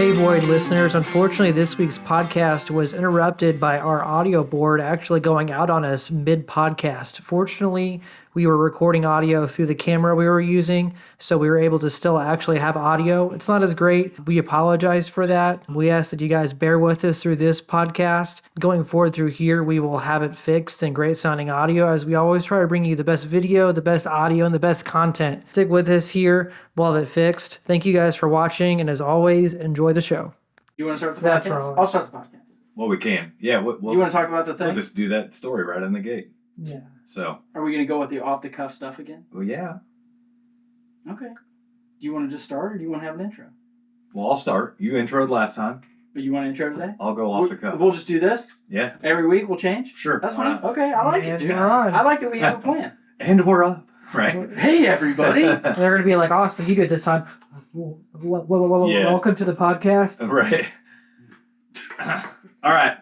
Hey Void listeners, unfortunately this week's podcast was interrupted by our audio board actually going out on us mid-podcast. Fortunately, we were recording audio through the camera we were using, so we were able to still actually have audio. It's not as great. We apologize for that. We ask that you guys bear with us through this podcast. Going forward through here, we will have it fixed and great sounding audio as we always try to bring you the best video, the best audio, and the best content. Stick with us here. We'll have it fixed. Thank you guys for watching, and as always, enjoy the show. You want to start the That's podcast? wrong. I'll start the podcast. Well, we can. Yeah. You want to talk about the thing? We'll just do that story right on the gate. Yeah. So. Are we going to go with the off-the-cuff stuff again? Well, yeah. Okay. Do you want to just start, or do you want to have an intro? Well, I'll start. You introed last time. But you want an intro today? I'll go off the cuff. We'll just do this? Yeah. Every week we'll change? Sure. That's fine. Okay, I like it, dude. We're on. I like that we have a plan. And we're up. Right. Hey, everybody. They're going to be like, Austin, you do it this time. Yeah. Welcome to the podcast. Right. All right.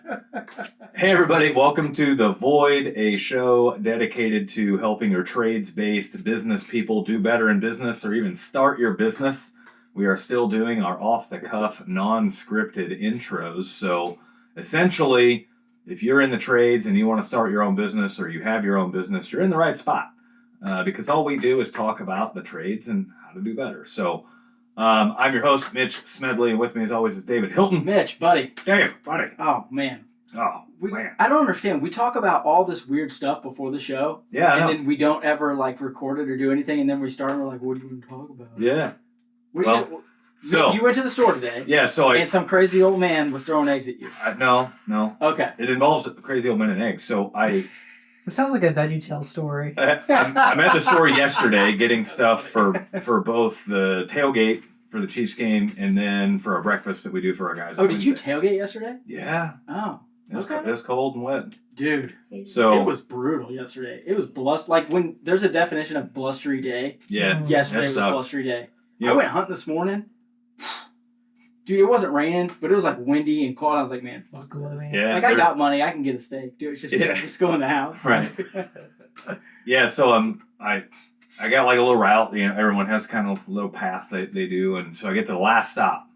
Hey, everybody. Welcome to The Void, a show dedicated to helping your trades-based business people do better in business or even start your business. We are still doing our off-the-cuff, non-scripted intros. So, essentially, if you're in the trades and you want to start your own business or you have your own business, you're in the right spot. Because all we do is talk about the trades and how to do better. So, I'm your host, Mitch Smedley, and with me as always is David Hilton. Mitch, buddy. Dave, buddy. Oh, man. Oh, man. I don't understand. We talk about all this weird stuff before the show. Yeah, and then we don't ever, record it or do anything, and then we start and we're like, what do you want to talk about? Yeah. You went to the store today. Yeah, so and some crazy old man was throwing eggs at you. No. Okay. It involves a crazy old man and eggs. So It sounds like a VeggieTales story. I'm at the store yesterday getting stuff for both the tailgate for the Chiefs game and then for our breakfast that we do for our guys. Oh, did you tailgate yesterday? Yeah. Oh, okay. It was cold and wet. Dude, so it was brutal yesterday. It was like when there's a definition of blustery day. Yeah. Yesterday was a blustery day. Yep. I went hunting this morning. Dude, it wasn't raining, but it was windy and cold. I was like, man, fuck this. Yeah. I got money. I can get a steak. Dude, just go in the house. Right. Yeah, so I got a little route. Everyone has kind of a little path they do, and so I get to the last stop,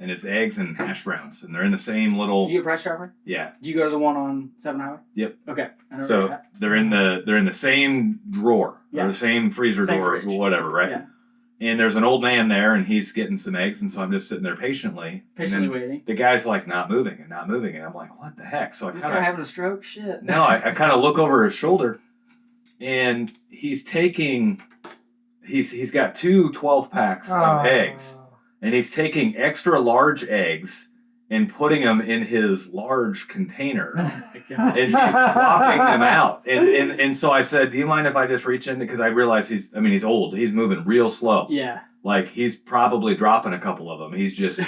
and it's eggs and hash browns, and they're in the same little. You get Price Chopper? Yeah. Do you go to the one on 7 Highway? Yep. Okay. So they're in the same drawer, or the same freezer drawer, or whatever, right? Yeah. And there's an old man there, and he's getting some eggs, and so I'm just sitting there patiently waiting. The guy's not moving, and I'm like, what the heck? So this guy having a stroke? Shit. No, I kind of look over his shoulder, and he's got two 12-packs of eggs, and he's taking extra large eggs and putting them in his large container, and he's swapping them out. And so I said, do you mind if I just reach in? Because I realize he's old. He's moving real slow. Yeah. He's probably dropping a couple of them. He's just,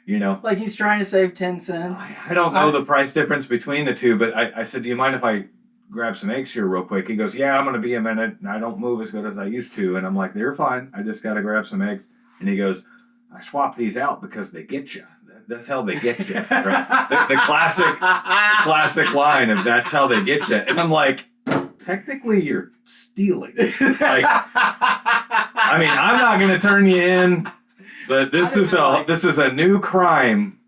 like he's trying to save 10 cents. I don't know the price difference between the two, but I said, do you mind if I grab some eggs here real quick? He goes, yeah, I'm going to be a minute, and I don't move as good as I used to. And I'm like, you're fine. I just got to grab some eggs. And he goes, I swapped these out because they get you. That's how they get you. Right? The classic line of that's how they get you. And I'm like, technically you're stealing. I'm not going to turn you in, but this is a new crime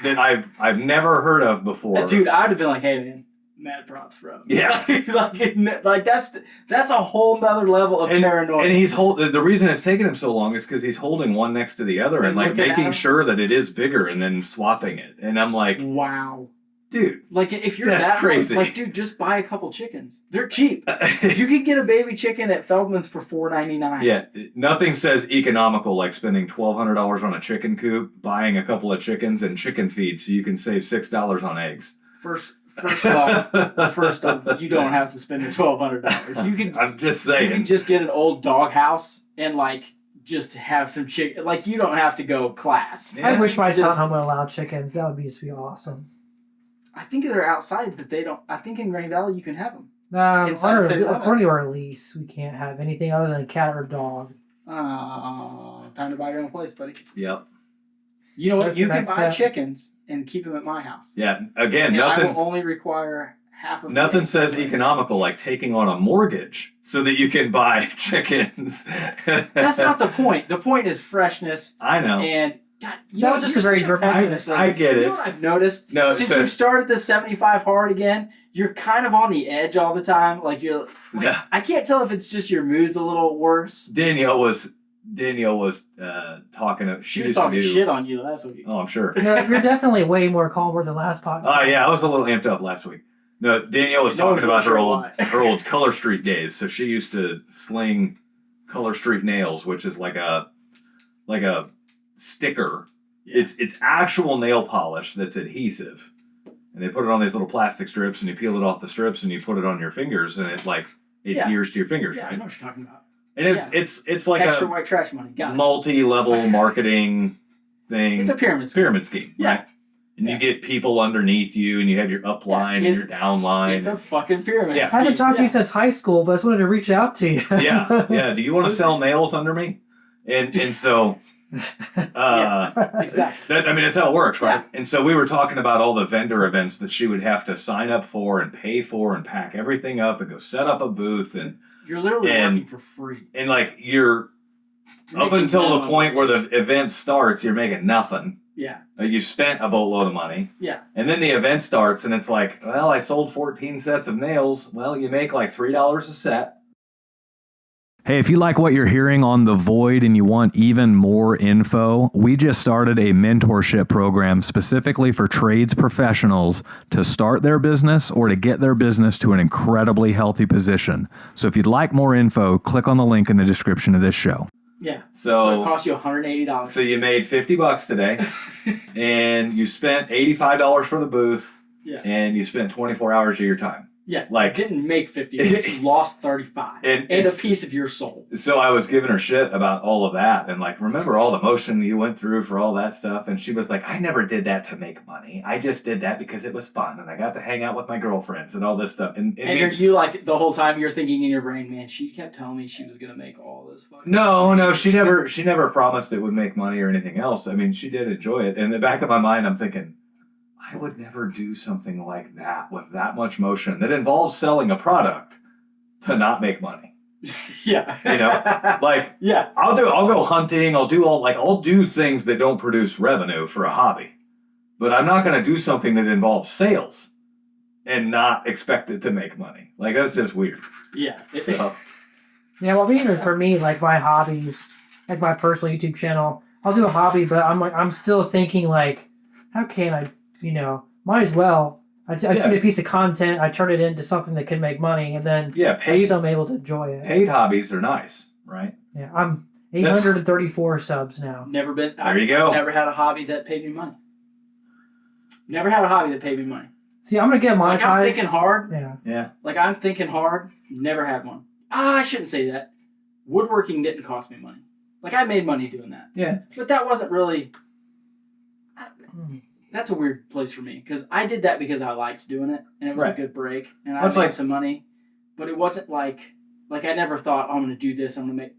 that I've never heard of before. Dude, I'd have been like, hey man, mad props, bro. Yeah. that's a whole nother level of paranoia. And the reason it's taking him so long is because he's holding one next to the other and making sure that it is bigger and then swapping it. And I'm like, wow. Dude. If you're that's crazy. Dude, just buy a couple chickens. They're cheap. You can get a baby chicken at Feldman's for $4.99. Yeah. Nothing says economical like spending $1,200 on a chicken coop, buying a couple of chickens, and chicken feed so you can save $6 on eggs. First off, you don't have to spend the $1,200. You can. I'm just saying. You can just get an old doghouse and just have some chicken. You don't have to go class. Yeah. I wish my townhome would allow chickens. That would be awesome. I think they're outside, but they don't. I think in Grand Valley you can have them. According to our lease, we can't have anything other than a cat or dog. Time to buy your own place, buddy. Yep. You know what? You can buy chickens and keep them at my house. Yeah. Again, and nothing. I will only require half of. Nothing says economical like taking on a mortgage so that you can buy chickens. That's not the point. The point is freshness. I know. And God, That was just a very dramatic. I get You it. know what I've noticed? No, Since so- you've started the 75 hard again, you're kind of on the edge all the time. Like you're like, Yeah. I can't tell if it's just your mood's a little worse. Danielle was talking. She used was to talking do- shit on you last week. Oh, I'm sure. You're definitely way more calmer than last podcast. Oh yeah, I was a little amped up last week. No, Danielle was No one's talking about her really old sure her old Color Street days. So she used to sling Color Street nails, which is like a sticker. Yeah. It's actual nail polish that's adhesive, and they put it on these little plastic strips, and you peel it off the strips, and you put it on your fingers, and it like adheres to your fingers, Yeah, I right? know what you're talking about. And it's like Extra a white trash money. Got it. multi-level marketing thing. It's a pyramid scheme. scheme, Yeah. right? And you get people underneath you, and you have your up line and It's- your down line. It's a fucking pyramid. Yeah. I haven't talked to you scheme. since high school, but I just wanted to reach out to you. yeah. Do you want to sell nails under me? And so, Exactly. that's how it works, right? And so we were talking about all the vendor events that she would have to sign up for and pay for and pack everything up and go set up a booth and You're literally And- working for free. like you're up Making until the minimum point where wage. the event starts, you're making nothing. Yeah. You spent a boatload of money. Yeah. And then the event starts and it's like, well, I sold 14 sets of nails. Well, you make like $3 a set. Hey, if you like what you're hearing on The Void and you want even more info, we just started a mentorship program specifically for trades professionals to start their business or to get their business to an incredibly healthy position. So if you'd like more info, click on the link in the description of this show. Yeah. So it costs you $180. So you made $50 today, and you spent $85 for the booth, Yeah. and you spent 24 hours of your time. Yeah. Like- you didn't make 50. You just lost 35. And a it's- piece of your soul. So I was giving her shit about all of that, and like, remember all the motion you went through for all that stuff? And she was like, I never did that to make money. I just did that because it was fun, and I got to hang out with my girlfriends and all this stuff. And And you like the whole time you're thinking in your brain, man, she kept telling me she was gonna make all this fucking No, she never promised it would make money or anything else. I mean, she did enjoy it. In the back of my mind, I'm thinking, I would never do something like that with that much motion that involves selling a product to not make money. Yeah. You know, like yeah. I'll go hunting. I'll do things that don't produce revenue for a hobby, but I'm not going to do something that involves sales and not expect it to make money. Like that's just weird. Yeah. So, Yeah, well, even for me, like my hobbies, like my personal YouTube channel, I'll do a hobby, but I'm still thinking like, how can I, might as well. I shoot a piece of content, I turn it into something that can make money, and then I paid still am able to enjoy it. paid hobbies are nice, right? Yeah, I'm 834 subs now. Never been. There you go. Never had a hobby that paid me money. Never had a hobby that paid me money. See, I'm gonna get monetized. Like I'm thinking hard. Yeah. Like I'm thinking hard. Never had one. I shouldn't say that. Woodworking didn't cost me money. Like I made money doing that. Yeah. But that wasn't really. That's a weird place for me because I did that because I liked doing it and it was a good break and I made some money, but it wasn't like I never thought, oh, I'm gonna do this. I'm gonna make.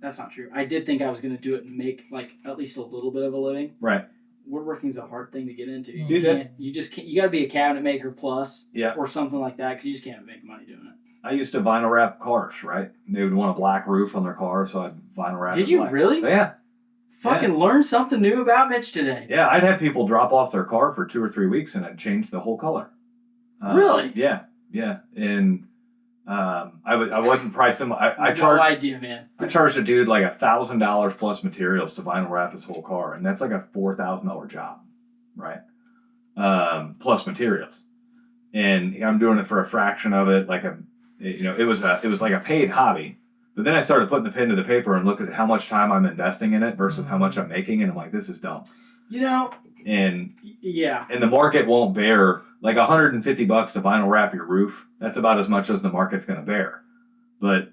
That's not true. I did think I was gonna do it and make like at least a little bit of a living. Right. Woodworking is a hard thing to get into. You just can't. You got to be a cabinet maker plus, or something like that because you just can't make money doing it. I used to vinyl wrap cars, right? They would want a black roof on their car, so I'd vinyl wrap. Did you black. really? Yeah. Fucking learn something new about Mitch today. Yeah, I'd have people drop off their car for 2 or 3 weeks, and I'd change the whole color. Really? Yeah, and I wouldn't price them. I No charged. idea, man. I charged a dude like $1,000 plus materials to vinyl wrap his whole car, and that's like a $4,000 job, right? Plus materials, and I'm doing it for a fraction of it. Like it was like a paid hobby. But then I started putting the pen to the paper and looking at how much time I'm investing in it versus how much I'm making, and I'm like, this is dumb. And the market won't bear like $150 to vinyl wrap your roof. That's about as much as the market's going to bear. But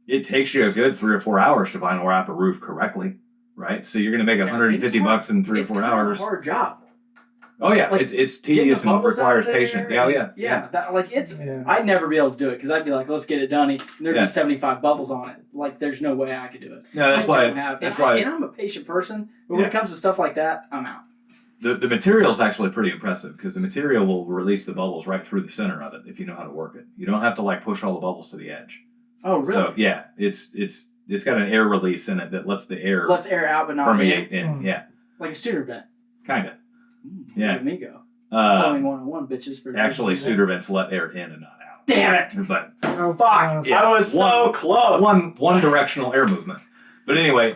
it takes you a good 3 or 4 hours to vinyl wrap a roof correctly, right? So you're going to make $150 in 3 or 4 hours. It's a hard job. Oh yeah, Like, it's tedious and requires patience. Yeah. Yeah. I'd never be able to do it because I'd be like, let's get it done. And there'd be 75 bubbles on it. Like, there's no way I could do it. No, that's why. And I'm a patient person, but when it comes to stuff like that, I'm out. The material's actually pretty impressive because the material will release the bubbles right through the center of it if you know how to work it. You don't have to like push all the bubbles to the edge. Oh, really? So yeah, it's got an air release in it that lets the air out, but not permeate in. Yeah. Like a Studer vent. Kinda. Yeah. Look at me go. Plumbing 101, bitches. For actually, Studer vents let air in and not out. Damn it! But fuck! Yeah, I was so close. One directional air movement. But anyway,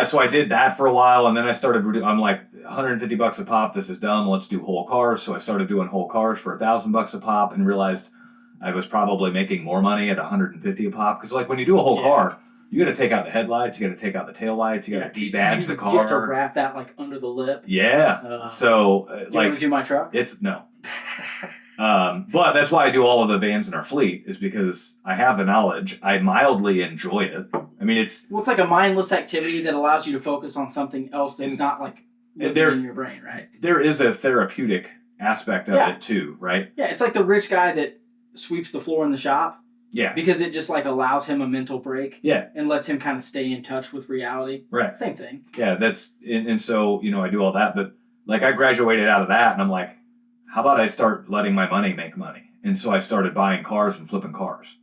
so I did that for a while, and then I started. I'm like $150 a pop. This is dumb. Let's do whole cars. So I started doing whole cars for $1,000 a pop, and realized I was probably making more money at $150 a pop. Because like when you do a whole car, you got to take out the headlights, you got to take out the taillights, you got to debadge the car. You have to wrap that like under the lip. Yeah. So do you want to do my truck? It's no. But that's why I do all of the vans in our fleet, is because I have the knowledge. I mildly enjoy it. I mean, it's like a mindless activity that allows you to focus on something else that's not like in your brain, right? There is a therapeutic aspect of it too, right? Yeah, it's like the rich guy that sweeps the floor in the shop. Yeah. Because it just like allows him a mental break. Yeah. And lets him kind of stay in touch with reality. Right. Same thing. Yeah, and so, I do all that, but like I graduated out of that and I'm like, how about I start letting my money make money? And so I started buying cars and flipping cars.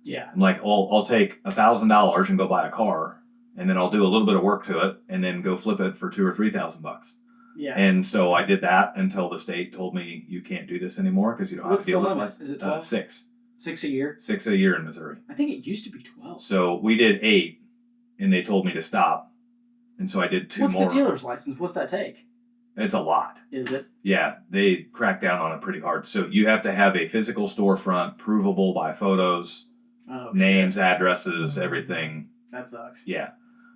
Yeah. I'm like, I'll take $1,000 and go buy a car, and then I'll do a little bit of work to it, and then go flip it for $2,000 or $3,000. Yeah. And so I did that until the state told me you can't do this anymore because you don't have to deal with limit? Is it 12? 6. 6 a year? 6 a year in Missouri. I think it used to be 12. So we did 8, and they told me to stop, and so I did 2 more. What's the dealer's license? What's that take? It's a lot. Is it? Yeah, they crack down on it pretty hard. So you have to have a physical storefront, provable by photos, names, addresses, everything. That sucks. Yeah.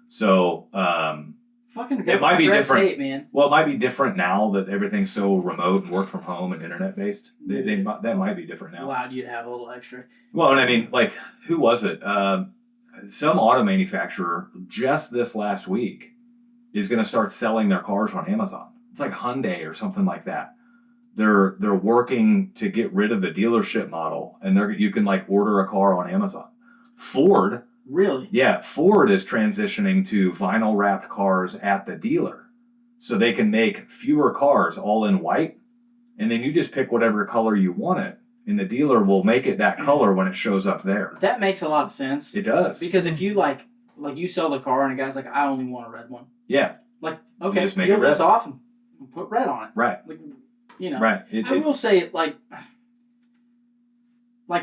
So, fucking it might be different. Tape, man. Well, it might be different now that everything's so remote and work from home and internet based. That might be different now. Allowed you to have a little extra. Well, and I mean, like, who was it? Some auto manufacturer just this last week is going to start selling their cars on Amazon. It's like Hyundai or something like that. They're working to get rid of the dealership model, and you can like order a car on Amazon. Ford. Really? Yeah, Ford is transitioning to vinyl wrapped cars at the dealer, so they can make fewer cars all in white, and then you just pick whatever color you want it, and the dealer will make it that color when it shows up there. That makes a lot of sense. It does. Because if you like you sell the car and a guy's like, I only want a red one. Yeah. Like, okay, just make peel it red. this off and put red on it. Right. Like, Right. I will say, like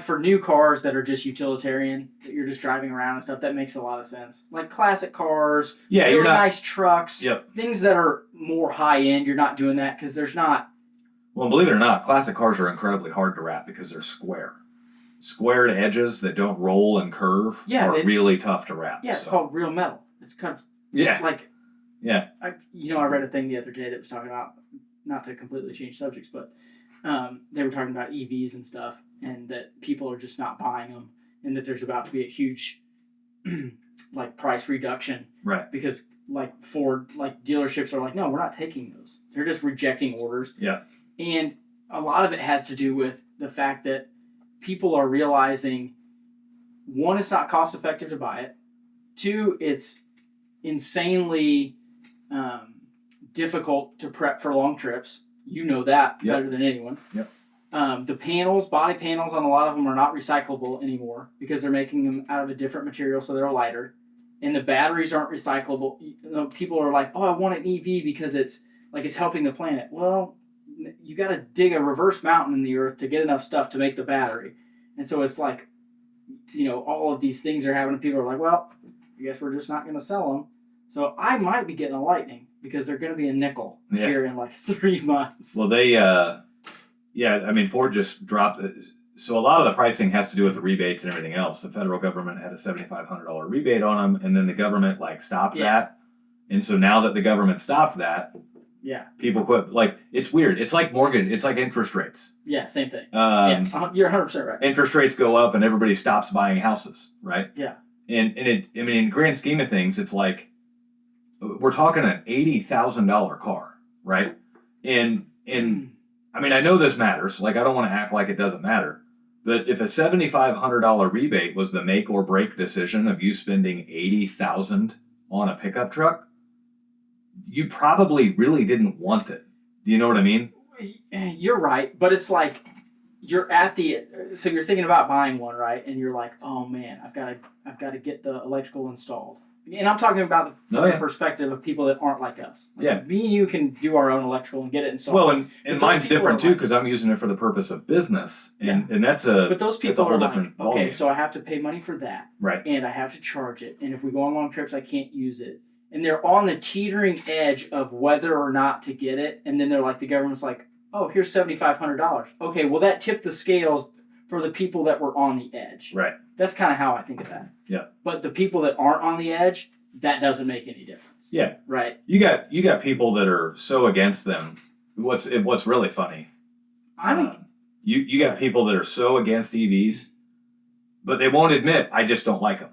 for new cars that are just utilitarian, that you're just driving around and stuff, that makes a lot of sense. Like classic cars, you're not, nice trucks, things that are more high end, you're not doing that because there's not. Well, believe it or not, classic cars are incredibly hard to wrap because they're square. Squared edges that don't roll and curve are really tough to wrap. Yeah, it's called real metal. It's kind of I read a thing the other day that was talking about, not to completely change subjects, but they were talking about EVs and stuff, and that people are just not buying them, and that there's about to be a huge price reduction, right? Because Ford, dealerships are like, no, we're not taking those. They're just rejecting orders. Yeah, and a lot of it has to do with the fact that people are realizing, one, it's not cost effective to buy it. 2, it's insanely difficult to prep for long trips. You know that better than anyone. Yep. The body panels on a lot of them are not recyclable anymore because they're making them out of a different material, so they're lighter. And the batteries aren't recyclable. People are like, oh, I want an EV because it's helping the planet. Well, you got to dig a reverse mountain in the earth to get enough stuff to make the battery. And so it's like, all of these things are happening. People are like, well, I guess we're just not going to sell them. So I might be getting a Lightning because they're going to be a nickel here in 3 months. Well, they, Ford just dropped it. So a lot of the pricing has to do with the rebates and everything else. The federal government had a $7,500 rebate on them, and then the government stopped that. And so now that the government stopped that, people quit. It's weird. It's like mortgage. It's like interest rates. Yeah, same thing. You're 100% right. Interest rates go up, and everybody stops buying houses, right? Yeah. And in grand scheme of things, it's like we're talking an $80,000 car, right? And I know this matters. I don't want to act like it doesn't matter. But if a $7,500 rebate was the make or break decision of you spending $80,000 on a pickup truck, you probably really didn't want it. Do you know what I mean? You're right, but it's like you're thinking about buying one, right? And you're like, oh man, I've got to get the electrical installed. and I'm talking about the yeah. perspective of people that aren't like us. Like, yeah. Me and you can do our own electrical and get it installed. Well, and But mine's different too like, because I'm using it for the purpose of business, and Yeah. and that's a But those that's a people whole are different like, okay, ballgame. so I have to pay money for that, Right. and I have to charge it, and if we go on long trips, I can't use it. And they're on the teetering edge of whether or not to get it, and then they're like, the government's like, oh, here's $7,500. Okay, well that tipped the scales for the people that were on the edge. Right. That's kind of how I think of that. Yeah. But the people that aren't on the edge, that doesn't make any difference. Yeah. Right. You got people that are so against them. What's really funny? You got people that are so against EVs, but they won't admit I just don't like them.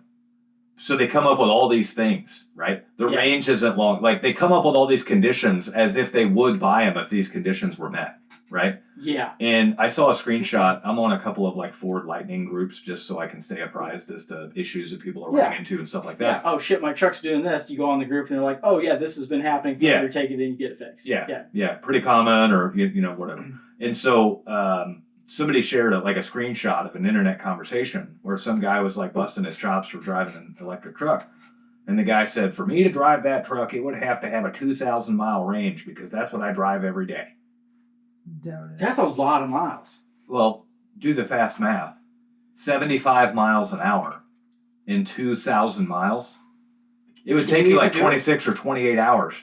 So they come up with all these things, right? The range isn't long. Like they come up with all these conditions as if they would buy them if these conditions were met, right? Yeah. And I saw a screenshot. I'm on a couple of like Ford Lightning groups just so I can stay apprised as to issues that people are running into and stuff like that. Yeah. Oh shit, my truck's doing this. You go on the group and they're like, oh yeah, this has been happening. You take it in, you get it fixed. Yeah. Pretty common, or you know whatever. And so somebody shared a screenshot of an internet conversation where some guy was like busting his chops for driving an electric truck. And the guy said, for me to drive that truck, it would have to have a 2,000 mile range because that's what I drive every day. That's a lot of miles. Well, do the fast math. 75 miles an hour in 2,000 miles. It would take you like 26 or 28 hours.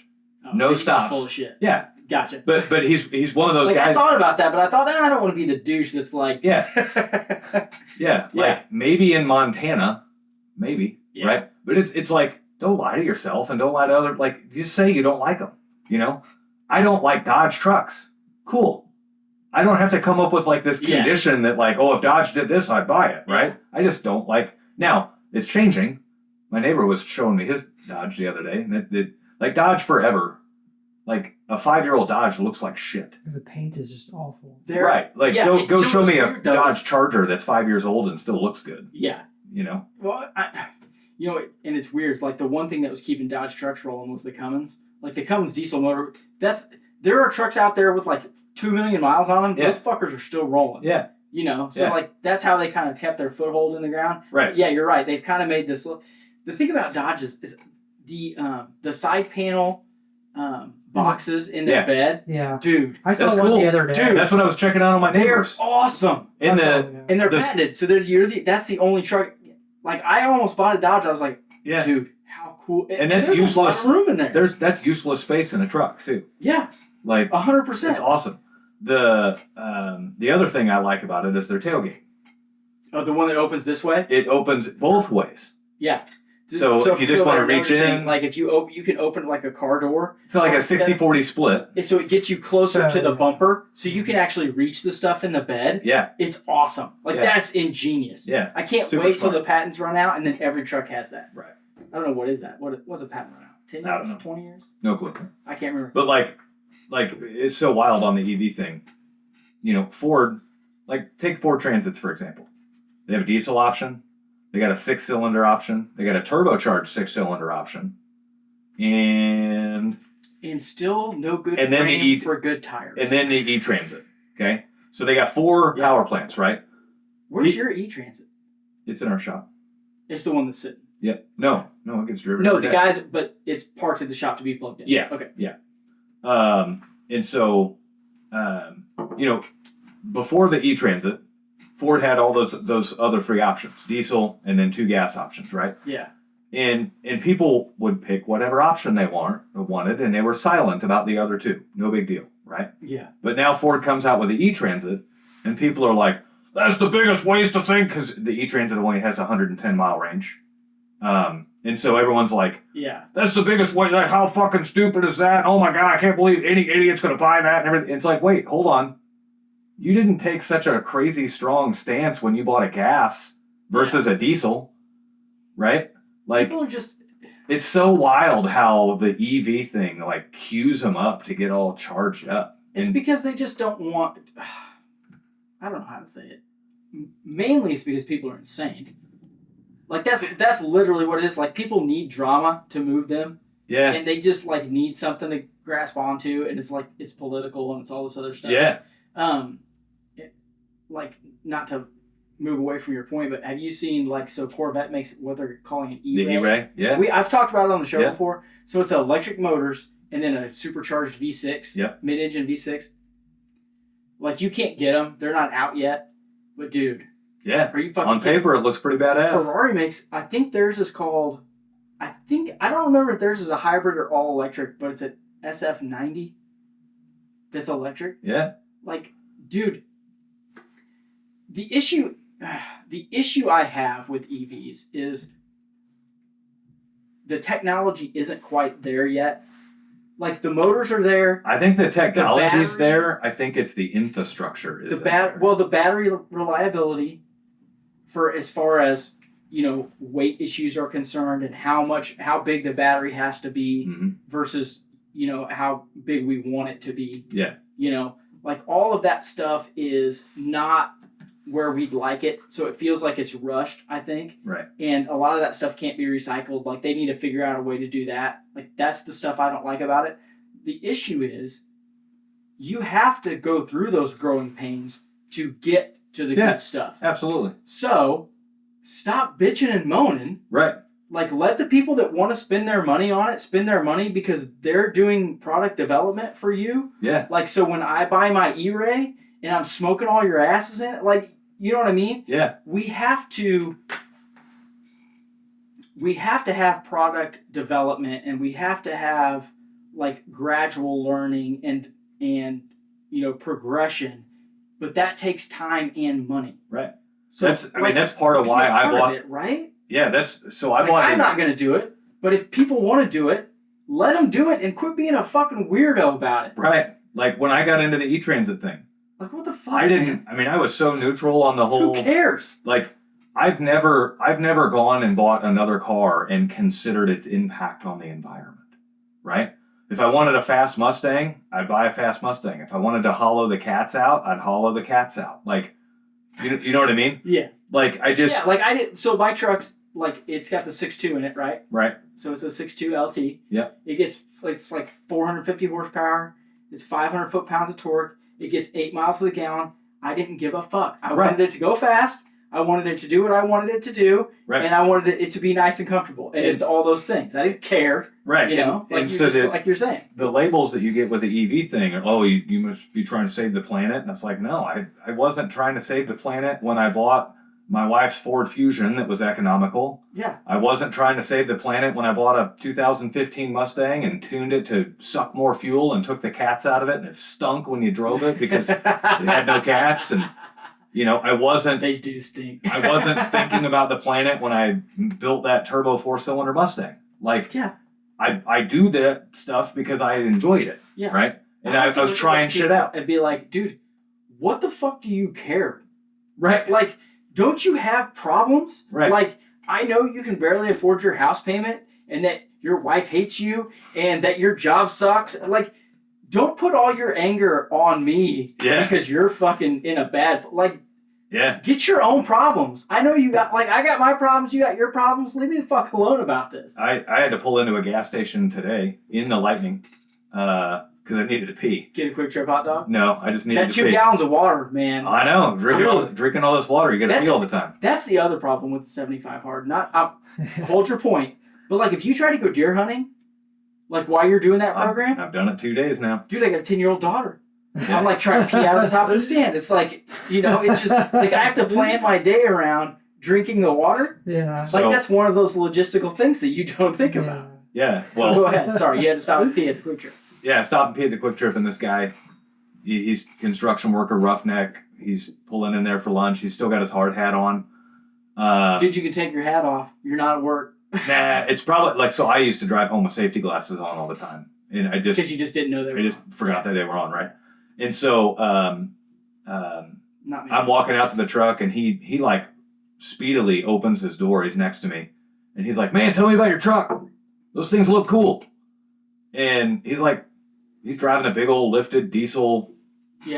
Oh, no so stops. Full of shit. Yeah. Gotcha. But he's one of those like, guys. I thought about that, but I thought, I don't want to be the douche that's like... Yeah. Like maybe in Montana, right? But it's like, don't lie to yourself and don't lie to other, like, just say you don't like them, you know? I don't like Dodge trucks. Cool. I don't have to come up with like this condition that like, oh, if Dodge did this, I'd buy it, right? I just don't like, now, it's changing. My neighbor was showing me his Dodge the other day, and it like Dodge forever, like a 5-year-old Dodge looks like shit. Because the paint is just awful. Right. Like, go show me a Dodge Charger that's 5 years old and still looks good. Yeah. You know? Well, and it's weird. It's like the one thing that was keeping Dodge trucks rolling was the Cummins. Like the Cummins diesel motor, there are trucks out there with like 2 million miles on them. Those fuckers are still rolling. Yeah. You know? So like that's how they kind of kept their foothold in the ground. Right. But yeah, you're right. They've kind of made this look. The thing about Dodge is the side panel boxes in their bed. Yeah. Dude. I saw one the other day. Dude, that's what I was checking out on my neighbors. They're awesome. And they're patented. So that's the only truck. Like I almost bought a Dodge. I was like, dude, how cool. And that's there's useless. A lot of room in there. That's useless space in a truck too. Yeah. Like 100%. It's awesome. The other thing I like about it is their tailgate. Oh, the one that opens this way? It opens both ways. Yeah. So if you just want to reach in, like if you can open like a car door. It's like a 60-40 split. So it gets you closer to the bumper, so you can actually reach the stuff in the bed. Yeah. It's awesome. Like that's ingenious. Yeah. I can't wait till the patents run out, and then every truck has that. Right. I don't know what is that. What's a patent run out? 10 years? I don't know. 20 years? No clue. I can't remember. But like it's so wild on the EV thing. You know, Ford, like take Ford Transits for example. They have a diesel option. They got a 6-cylinder option. They got a turbocharged 6-cylinder option. And still no good and then frame for good tires. And then the E-Transit. Okay? So they got 4 power plants, right? Where's your E-Transit? It's in our shop. It's the one that's sitting. Yep. No, it gets driven. No, but it's parked at the shop to be plugged in. Yeah. Okay. Yeah. And so, you know, before the E-Transit, Ford had all those other 3 options, diesel and then 2 gas options, right? Yeah. And people would pick whatever option they wanted, and they were silent about the other 2. No big deal, right? Yeah. But now Ford comes out with the E-Transit, and people are like, that's the biggest waste to think, because the E-Transit only has a 110-mile range. And so everyone's like, that's the biggest waste. Like, how fucking stupid is that? Oh my God, I can't believe any idiot's going to buy that and everything. It's like, wait, hold on. You didn't take such a crazy strong stance when you bought a gas versus a diesel, right? Like, people are just... It's so wild how the EV thing, like, cues them up to get all charged up. It's because they just don't want... I don't know how to say it. Mainly it's because people are insane. Like, that's literally what it is. Like, people need drama to move them. Yeah. And they just, like, need something to grasp onto, and it's, like, it's political and it's all this other stuff. Yeah. Like, not to move away from your point, but have you seen so Corvette makes what they're calling an E-Ray? The E-Ray, yeah. I've talked about it on the show before. So it's electric motors and then a supercharged V6, mid-engine V6. Like, you can't get them. They're not out yet. But, dude. Yeah. Are you fucking on paper, it looks pretty badass. Ferrari makes, I think theirs is called, I don't remember if theirs is a hybrid or all electric, but it's an SF90 that's electric. Yeah. Like, dude, the issue I have with EVs is the technology isn't quite there yet. Like, the motors are there. I think the technology's there. I think it's the infrastructure is there. Well, the battery reliability, for as far as, weight issues are concerned and how big the battery has to be versus, how big we want it to be. Yeah. Like, all of that stuff is not where we'd like it, so it feels like it's rushed, I think. Right. And a lot of that stuff can't be recycled. Like, they need to figure out a way to do that. Like, that's the stuff I don't like about it. The issue is you have to go through those growing pains to get to the good stuff. Absolutely. So, stop bitching and moaning. Right. Like, let the people that want to spend their money on it spend their money because they're doing product development for you. Yeah. Like, so when I buy my E-Ray and I'm smoking all your asses in it, like, you know what I mean? Yeah. We have to have product development, and we have to have, like, gradual learning and progression, but that takes time and money. Right. So that's part of why I bought it, right? Yeah, I bought it. I'm not going to do it, but if people want to do it, let them do it and quit being a fucking weirdo about it. Right. Like, when I got into the e-transit thing. Like, what the fuck? I was so neutral on the whole. Who cares? Like, I've never gone and bought another car and considered its impact on the environment. Right? If I wanted a fast Mustang, I'd buy a fast Mustang. If I wanted to hollow the cats out, I'd hollow the cats out. Like, you know what I mean? Yeah. Like, so my truck's, like, it's got the 6.2 in it, right? Right. So it's a 6.2 LT. Yep. It's like 450 horsepower. It's 500 foot-pounds of torque. It gets 8 miles to the gallon. I didn't give a fuck. I wanted it to go fast. I wanted it to do what I wanted it to do. Right. And I wanted it to be nice and comfortable. And it's all those things. I didn't care. Right. Like you're saying. The labels that you get with the EV thing are, you must be trying to save the planet. And it's like, no, I wasn't trying to save the planet when I bought my wife's Ford Fusion that was economical. Yeah. I wasn't trying to save the planet when I bought a 2015 Mustang and tuned it to suck more fuel and took the cats out of it, and it stunk when you drove it because it had no cats. And, I wasn't... They do stink. I wasn't thinking about the planet when I built that turbo 4-cylinder Mustang. Like, yeah. I do that stuff because I enjoyed it. Yeah. Right? And I was trying shit out. And be like, dude, what the fuck do you care? Right. Like... Don't you have problems? Right. Like, I know you can barely afford your house payment and that your wife hates you and that your job sucks. Like, don't put all your anger on me because you're fucking in a bad... Like, get your own problems. I know you got... Like, I got my problems, you got your problems. Leave me the fuck alone about this. I had to pull into a gas station today in the Lightning because I needed to pee. Get a Quick Trip hot dog? No, I just needed to pee. That 2 gallons of water, man. I know. Drinking all this water, you got to pee all the time. That's the other problem with the 75 hard. Hold your point. But, like, if you try to go deer hunting, like, while you're doing that program... I've done it 2 days now. Dude, I got a 10-year-old daughter. I'm, like, trying to pee out of the top of the stand. It's like, it's just... Like, I have to plan my day around drinking the water. Yeah. Like, that's one of those logistical things that you don't think about. Yeah, well... So go ahead. Sorry, you had to stop and pee at the Quick Trip. Yeah, stop and pee at the Quick Trip, and this guy, he's construction worker, roughneck. He's pulling in there for lunch. He's still got his hard hat on. Dude, you can take your hat off. You're not at work. Nah, it's probably so I used to drive home with safety glasses on all the time, and I just because you just didn't know they were. I just forgot that they were on, right? And so I'm walking out to the truck, and he like speedily opens his door. He's next to me, and he's like, "Man, tell me about your truck. Those things look cool." And he's driving a big old lifted diesel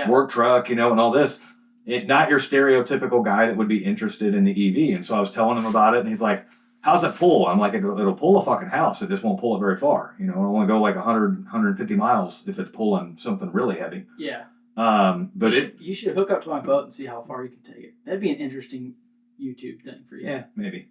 work truck, and all this. Not your stereotypical guy that would be interested in the EV. And so I was telling him about it, and he's like, "How's it pull?" I'm like, it'll pull a fucking house. It just won't pull it very far. It'll only go like 100, 150 miles if it's pulling something really heavy. Yeah. But you should hook up to my boat and see how far you can take it. That'd be an interesting YouTube thing for you. Yeah, maybe.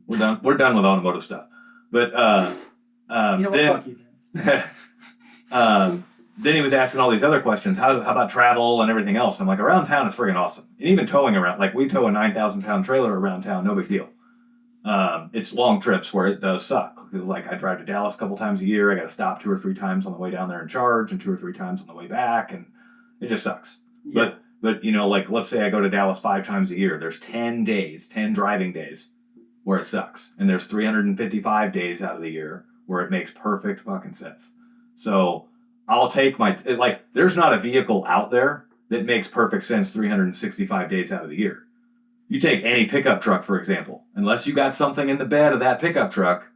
We're done with automotive stuff. But you know what? then, Fuck you then. then he was asking all these other questions. How about travel and everything else? I'm like, around town is friggin' awesome. And even towing around, like we tow a 9,000 pound trailer around town, no big deal. It's long trips where it does suck. Like I drive to Dallas a couple times a year. I got to stop 2 or 3 times on the way down there and charge, and 2 or 3 times on the way back, and it just sucks. Yeah. But like let's say I go to Dallas 5 times a year. There's 10 driving days where it sucks, and there's 355 days out of the year where it makes perfect fucking sense. So I'll take there's not a vehicle out there that makes perfect sense 365 days out of the year. You take any pickup truck, for example, unless you got something in the bed of that pickup truck,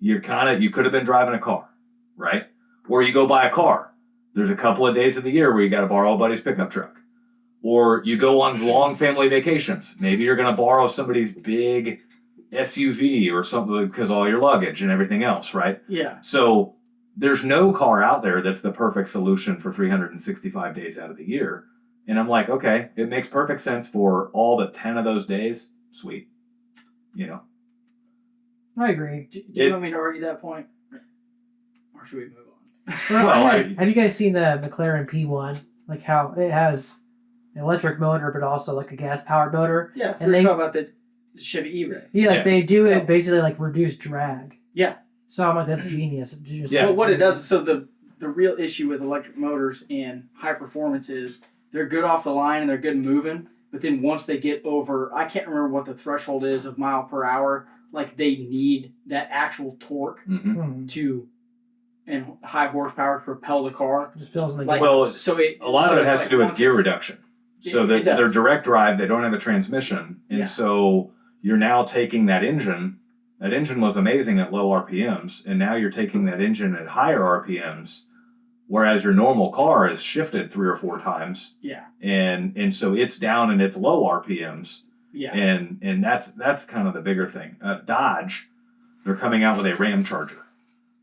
you could have been driving a car, right? Or you go buy a car. There's a couple of days of the year where you got to borrow a buddy's pickup truck. Or you go on long family vacations. Maybe you're going to borrow somebody's big SUV or something because of all your luggage and everything else, right? Yeah. So there's no car out there that's the perfect solution for 365 days out of the year. And I'm like, okay, it makes perfect sense for all but 10 of those days. Sweet. I agree. Do you want me to argue that point? Or should we move on? Have you guys seen the McLaren P1? Like how it has an electric motor, but also like a gas-powered motor? Yeah, so we're talking about the Chevy E-Ray. Yeah, they do it basically like reduce drag. Yeah. So I'm like, that's genius. Well, what it does, so the real issue with electric motors and high performance is they're good off the line and they're good moving, but then once they get over, I can't remember what the threshold is of mile per hour, like they need that actual torque to and high horsepower to propel the car. It just feels like a lot of it has to do with gear reduction. So that they're direct drive, they don't have a transmission, and so you're now taking that engine. That engine was amazing at low RPMs, and now you're taking that engine at higher RPMs, whereas your normal car is shifted 3 or 4 times. Yeah. And so it's down in its low RPMs. Yeah. And that's kind of the bigger thing. Dodge, they're coming out with a Ram Charger.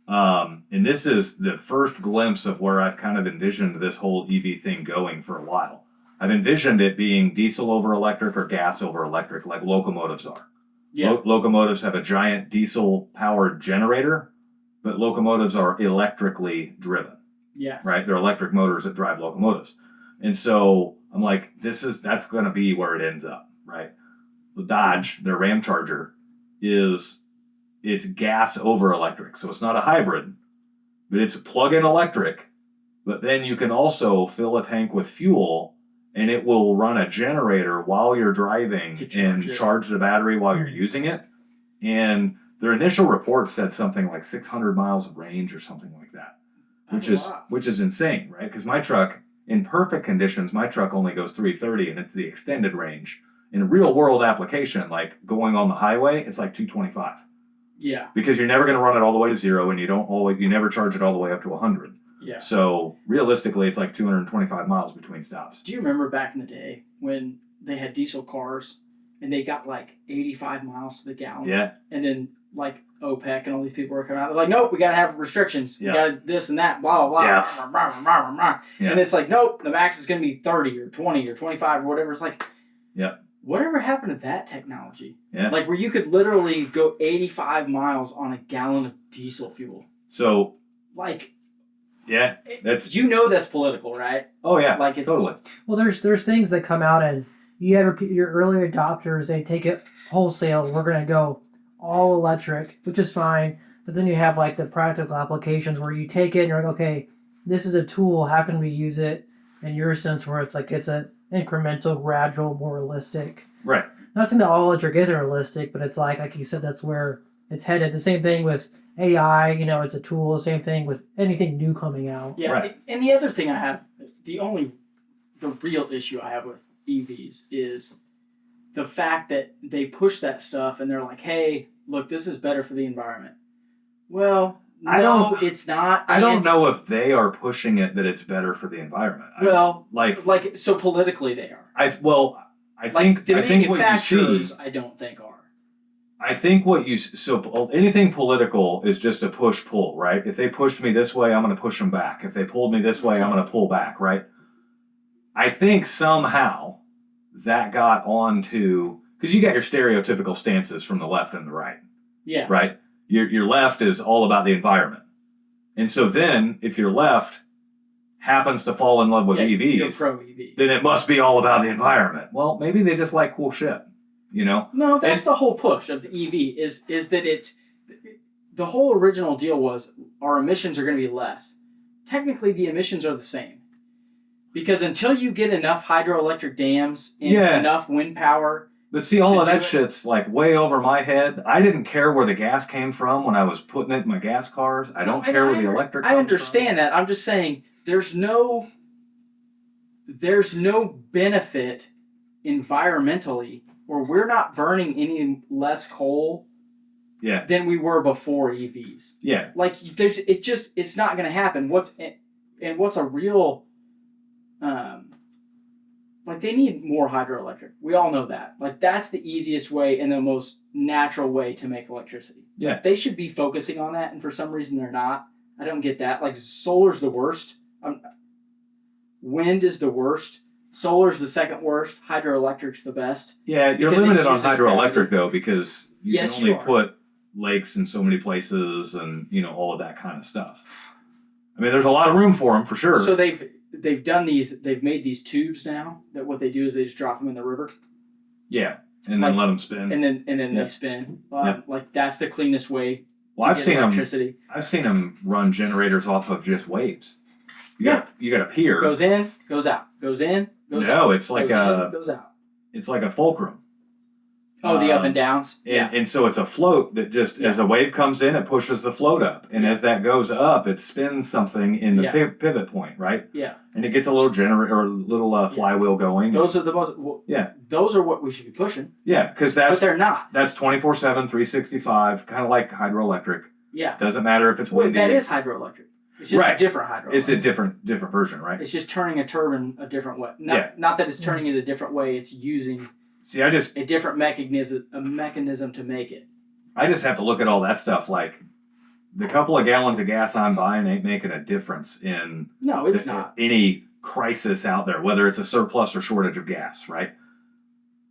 And this is the first glimpse of where I've kind of envisioned this whole EV thing going for a while. I've envisioned it being diesel over electric or gas over electric, like locomotives are. Yeah. Locomotives have a giant diesel-powered generator, but locomotives are electrically driven. Yes. Right? They're electric motors that drive locomotives. And so I'm like, that's going to be where it ends up, right? The Dodge, their Ram Charger, it's gas over electric. So it's not a hybrid, but it's plug-in electric. But then you can also fill a tank with fuel, and it will run a generator while you're driving charge the battery while you're using it. And their initial report said something like 600 miles of range or something like that, which is insane, right? Because my truck, in perfect conditions, my truck only goes 330, and it's the extended range. In a real world application, like going on the highway, it's like 225. Yeah. Because you're never going to run it all the way to 0, and you never charge it all the way up to 100. Yeah. So realistically, it's like 225 miles between stops. Do you remember back in the day when they had diesel cars and they got like 85 miles to the gallon? Yeah. And then like OPEC and all these people were coming out. They're like, nope, we got to have restrictions. Yeah. We got to this and that, blah, blah, blah. Yeah. Blah, blah, blah, blah. Yeah. And it's like, nope, the max is going to be 30 or 20 or 25 or whatever. It's like, whatever happened to that technology? Yeah. Like where you could literally go 85 miles on a gallon of diesel fuel. So. Like. Yeah, that's political, right? Oh yeah, like it's totally. Well, there's things that come out and you have your early adopters. They take it wholesale. We're gonna go all electric, which is fine. But then you have like the practical applications where you take it and you're like, okay, this is a tool. How can we use it in your sense? Where it's like it's an incremental, gradual, more realistic. Right. Not saying that all electric isn't realistic, but it's like you said, that's where it's headed. The same thing with AI, it's a tool. Same thing with anything new coming out. Yeah, right. And the other thing I have, the real issue I have with EVs is the fact that they push that stuff and they're like, hey, look, this is better for the environment. Well, it's not. I don't know if they are pushing it that it's better for the environment. So politically they are. I think the manufacturers, I don't think are. I think anything political is just a push-pull, right? If they pushed me this way, I'm going to push them back. If they pulled me this way, I'm going to pull back, right? I think somehow that got on to, because you got your stereotypical stances from the left and the right. Yeah. Right? Your left is all about the environment. And so then, if your left happens to fall in love with EVs, you're pro-EV. then it must be all about the environment. Well, maybe they just like cool shit, you know? No, that's the whole push of the EV is that the whole original deal was our emissions are going to be less. Technically, the emissions are the same. Because until you get enough hydroelectric dams and enough wind power... But see, all of that shit's like way over my head. I didn't care where the gas came from when I was putting it in my gas cars. I don't care where the electric comes from. I understand that. I'm just saying there's no benefit environmentally, or we're not burning any less coal than we were before EVs. Yeah. Like it's not going to happen. What's a real like they need more hydroelectric. We all know that. Like that's the easiest way and the most natural way to make electricity. Yeah. Like, they should be focusing on that, and for some reason they're not. I don't get that. Like solar's the worst. Wind is the worst. Solar's the second worst. Hydroelectric's the best. Yeah, you're limited on hydroelectric though, because you can only put lakes in so many places, and all of that kind of stuff. I mean, there's a lot of room for them for sure. So they've done these. They've made these tubes now. That what they do is they just drop them in the river. Yeah, and then let them spin. And then they spin. Like that's the cleanest way. Well, I've seen electricity. I've seen them run generators off of just waves. You got a pier. Goes in, goes out. Goes in, goes out. No, it's like goes out. It's like a fulcrum. Oh, the up and downs. And so it's a float that just as a wave comes in, it pushes the float up, and as that goes up, it spins something in the pivot point, right? Yeah. And it gets a little generator or a little flywheel going. Those are the most. Those are what we should be pushing. Yeah, because that's. But they're not. That's 24/7, 365, kind of like hydroelectric. Yeah. Doesn't matter if it's windy. That is hydroelectric. It's just a different hydroelectric. It's a different version, right? It's just turning a turbine a different way. Not that it's turning it a different way. It's using. See, a different mechanism to make it. I just have to look at all that stuff. Like the couple of gallons of gas I'm buying ain't making a difference in not any crisis out there, whether it's a surplus or shortage of gas, right?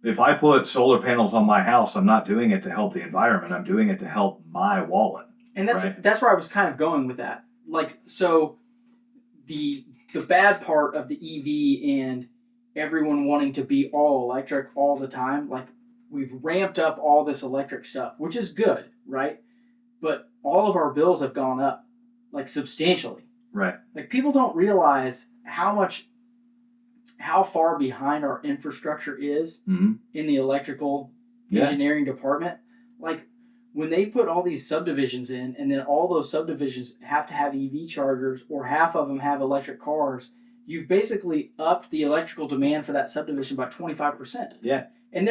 If I put solar panels on my house, I'm not doing it to help the environment. I'm doing it to help my wallet. And that's where I was kind of going with that. Like, so the bad part of the EV and everyone wanting to be all electric all the time, like we've ramped up all this electric stuff, which is good, right? But all of our bills have gone up like substantially. Right. Like people don't realize how far behind our infrastructure is in the electrical engineering department. Like when they put all these subdivisions in, and then all those subdivisions have to have EV chargers, or half of them have electric cars, you've basically upped the electrical demand for that subdivision by 25%. Yeah. And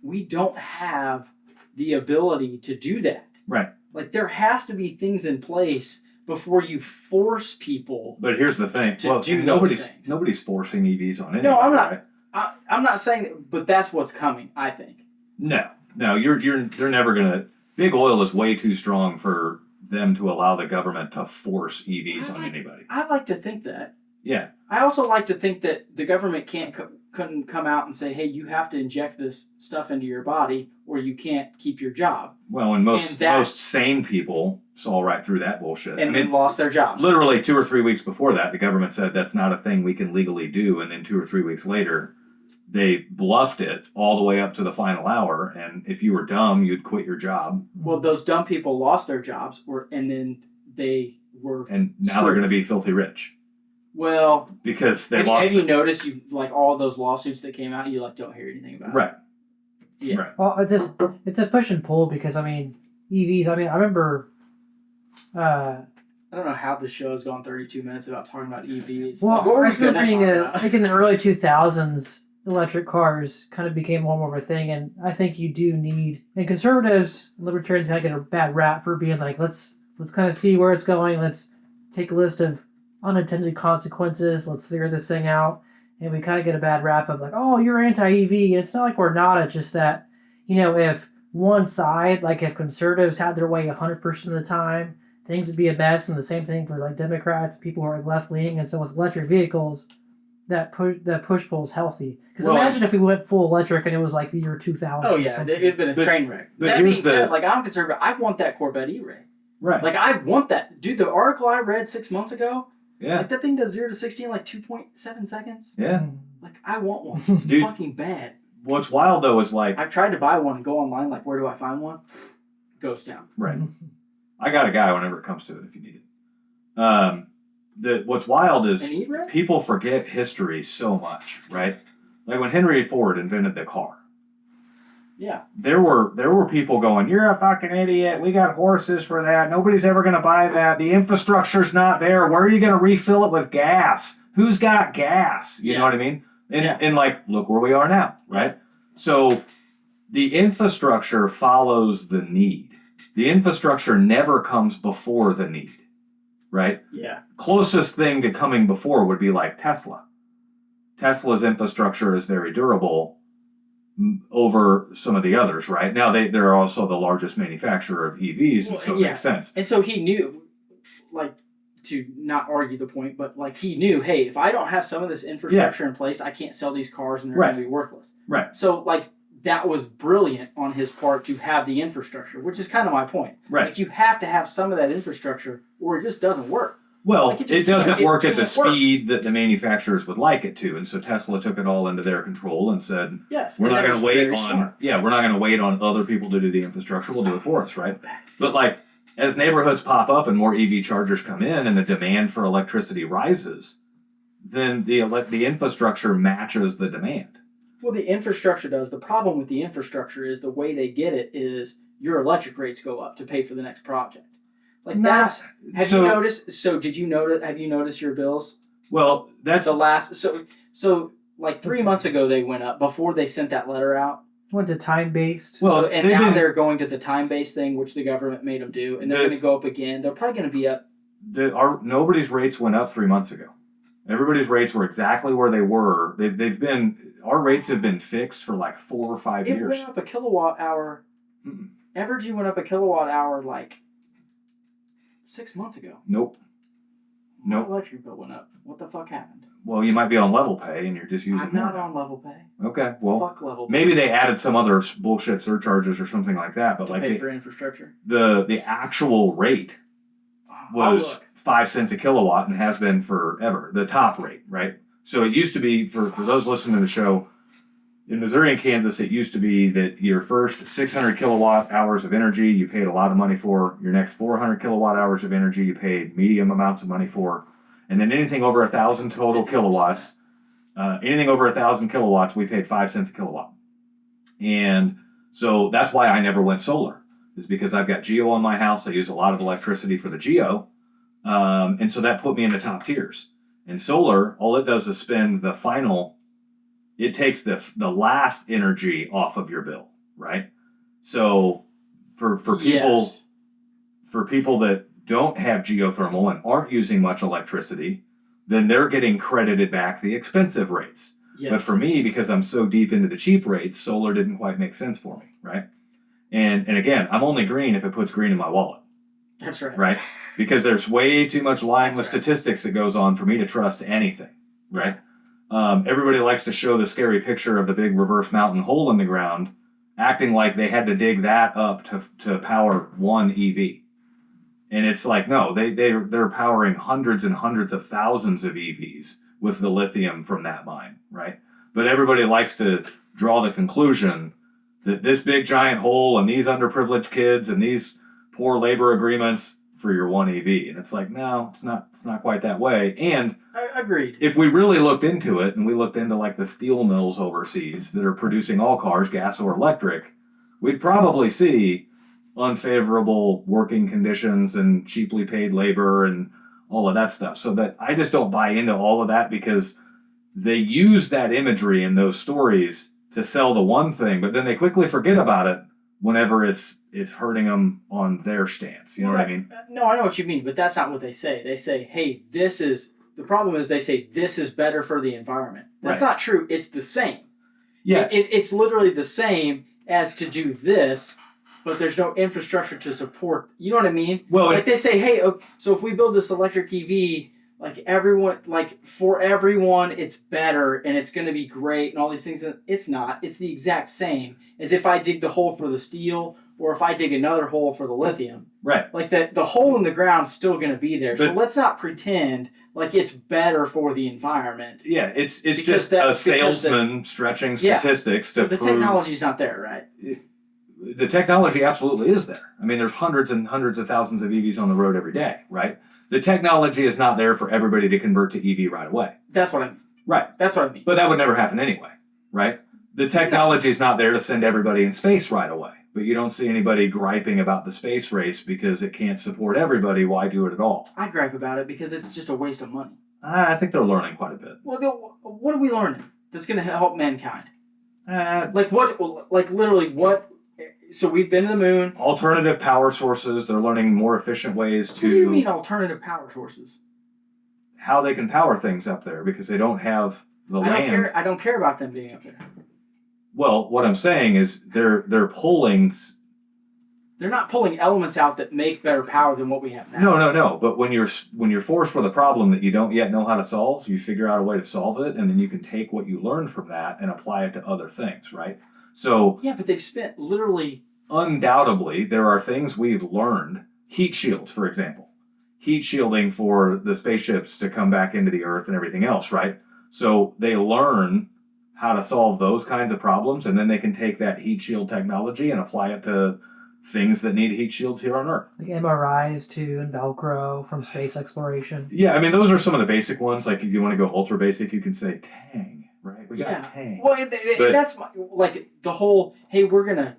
we don't have the ability to do that. Right. Like there has to be things in place before you force people. But here's the thing. Nobody's forcing EVs on anybody. No, I'm not. Right? I'm not saying that, but that's what's coming, I think. No, they're never gonna. Big oil is way too strong for them to allow the government to force EVs on anybody. I like to think that. Yeah. I also like to think that the government couldn't come out and say, hey, you have to inject this stuff into your body or you can't keep your job. Well, and most sane people saw right through that bullshit. And then lost their jobs. Literally 2 or 3 weeks before that, the government said that's not a thing we can legally do. And then 2 or 3 weeks later, they bluffed it all the way up to the final hour. And if you were dumb, you'd quit your job. Well, those dumb people lost their jobs and then they were And now they're going to be filthy rich. Well, because they lost. Have you noticed all those lawsuits that came out? You don't hear anything about it. Right. Yeah. Right. Well, it's a push and pull because EVs. I remember. I don't know how the show has gone 32 minutes about talking about EVs. Well, I remember being like in the early 2000s, electric cars kind of became more of a thing, and I think you do need. And conservatives, libertarians, kind of get a bad rap for being like, let's kind of see where it's going. Let's take a list of unintended consequences. Let's figure this thing out. And we kind of get a bad rap of like, oh, you're anti-EV. And it's not like we're not. It's just that, if one side, like if conservatives had their way 100% of the time, things would be a mess. And the same thing for like Democrats, people who are left-leaning. And so with electric vehicles, that push pull is healthy. Because Well, imagine if we went full electric and it was like the year 2000. Oh yeah, it'd been a train wreck. But That here's being said, like I'm concerned, but I want that Corvette E-Ray. Right. Like I want that, dude. The article I read 6 months ago, Yeah. like that thing does 0 to 60 in like 2.7 seconds. Yeah. Like I want one, Dude, fucking bad. What's wild though is like I've tried to buy one and go online. Like where do I find one? Ghost town. right. I got a guy whenever it comes to it if you need it. What's wild is An E-Ray? people forget history so much, right? Like when Henry Ford invented the car. Yeah. There were people going, "You're a fucking idiot. We got horses for that. Nobody's ever going to buy that. The infrastructure's not there. Where are you going to refill it with gas? Who's got gas?" You know what I mean? And like, look where we are now, right? So the infrastructure follows the need. The infrastructure never comes before the need, right? Yeah. Closest thing to coming before would be like Tesla. Tesla's infrastructure is very durable over some of the others, right? Now they're also the largest manufacturer of EVs, and so it makes sense. And so he knew, like, to not argue the point, but like he knew, hey, if I don't have some of this infrastructure in place, I can't sell these cars and they're going to be worthless. Right. So like that was brilliant on his part to have the infrastructure, which is kind of my point. Right. Like you have to have some of that infrastructure or it just doesn't work. Well, like it doesn't work at the can't work. speed that the manufacturers would like it to, and so Tesla took it all into their control and said, yes, we're and not that going was to wait very on smart. we're not going to wait on other people to do the infrastructure. We'll do it for us, right? But like as neighborhoods pop up and more EV chargers come in and the demand for electricity rises, then the infrastructure matches the demand. Well, the infrastructure does. The problem with the infrastructure is the way they get it is your electric rates go up to pay for the next project. Like that's. Have you noticed? So did you notice? Have you noticed your bills? Well, that's the last. So like 3 months ago they went up before they sent that letter out. Went to time based. Well, and now they're going to the time based thing, which the government made them do, and they're going to go up again. They're probably going to be up. Nobody's rates went up 3 months ago. Everybody's rates were exactly where they were. They've been. Our rates have been fixed for like 4 or 5 years. It went up a kilowatt hour. Evergy went up a kilowatt hour like 6 months ago. Nope. My electric bill went up. What the fuck happened? Well, you might be on level pay and you're just using. I'm not on level pay. Okay, well, fuck level pay. Maybe they added some other bullshit surcharges or something like that, but to like pay for infrastructure. The actual rate was 5 cents a kilowatt and has been forever. The top rate, right? So it used to be for those listening to the show. In Missouri and Kansas, it used to be that your first 600 kilowatt hours of energy, you paid a lot of money for. Your next 400 kilowatt hours of energy, you paid medium amounts of money for. And then anything over 1,000 total kilowatts, anything over 1,000 kilowatts, we paid 5 cents a kilowatt. And so that's why I never went solar, is because I've got Geo on my house. I use a lot of electricity for the Geo. And so that put me in the top tiers. And solar, all it does is spend the final. It takes the last energy off of your bill, right? So for people for people that don't have geothermal and aren't using much electricity, then they're getting credited back the expensive rates. Yes. But for me, because I'm so deep into the cheap rates, solar didn't quite make sense for me, right? And again, I'm only green if it puts green in my wallet. That's right. Right? Because there's way too much lying with statistics that goes on for me to trust anything, right? Everybody likes to show the scary picture of the big reverse mountain hole in the ground, acting like they had to dig that up to power one EV. And it's like, no, they're powering hundreds and hundreds of thousands of EVs with the lithium from that mine, right? But everybody likes to draw the conclusion that this big giant hole and these underprivileged kids and these poor labor agreements for your one EV. And it's like, no, it's not quite that way. And agreed. If we really looked into it and we looked into like the steel mills overseas that are producing all cars, gas or electric, we'd probably see unfavorable working conditions and cheaply paid labor and all of that stuff. So that I just don't buy into all of that because they use that imagery in those stories to sell the one thing, but then they quickly forget about it whenever it's hurting them on their stance. You know what I mean? No, I know what you mean, but that's not what they say. They say, hey, the problem is they say this is better for the environment. That's not true. It's the same. Yeah. It's literally the same as to do this, but there's no infrastructure to support. You know what I mean? Well, like they say, hey, so if we build this electric EV, like everyone, like for everyone, it's better and it's going to be great and all these things. It's not. It's the exact same as if I dig the hole for the steel or if I dig another hole for the lithium. Right. Like the hole in the ground's still going to be there. So let's not pretend like it's better for the environment. Yeah, it's just a salesman stretching statistics to prove... The technology's not there, right? The technology absolutely is there. I mean, there's hundreds and hundreds of thousands of EVs on the road every day, right? The technology is not there for everybody to convert to EV right away. That's what I mean. Right. That's what I mean. But that would never happen anyway, right? The technology is not there to send everybody in space right away. But you don't see anybody griping about the space race because it can't support everybody. Why do it at all? I gripe about it because it's just a waste of money. I think they're learning quite a bit. Well, what are we learning that's going to help mankind? Like what? Like literally what? So we've been to the moon. Alternative power sources. They're learning more efficient ways to... What do you mean alternative power sources? How they can power things up there because they don't have the land. I don't care about them being up there. Well, what I'm saying is they're pulling... They're not pulling elements out that make better power than what we have now. No. But when you're forced with a problem that you don't yet know how to solve, you figure out a way to solve it, and then you can take what you learned from that and apply it to other things, right? So yeah, but they've spent literally... Undoubtedly, there are things we've learned. Heat shields, for example. Heat shielding for the spaceships to come back into the Earth and everything else, right? So they learn how to solve those kinds of problems, and then they can take that heat shield technology and apply it to things that need heat shields here on Earth. Like MRIs too, and Velcro from space exploration. Yeah, I mean, those are some of the basic ones. Like if you want to go ultra basic, you can say Tang, right? We got Tang. Well, that's like the whole, hey, we're gonna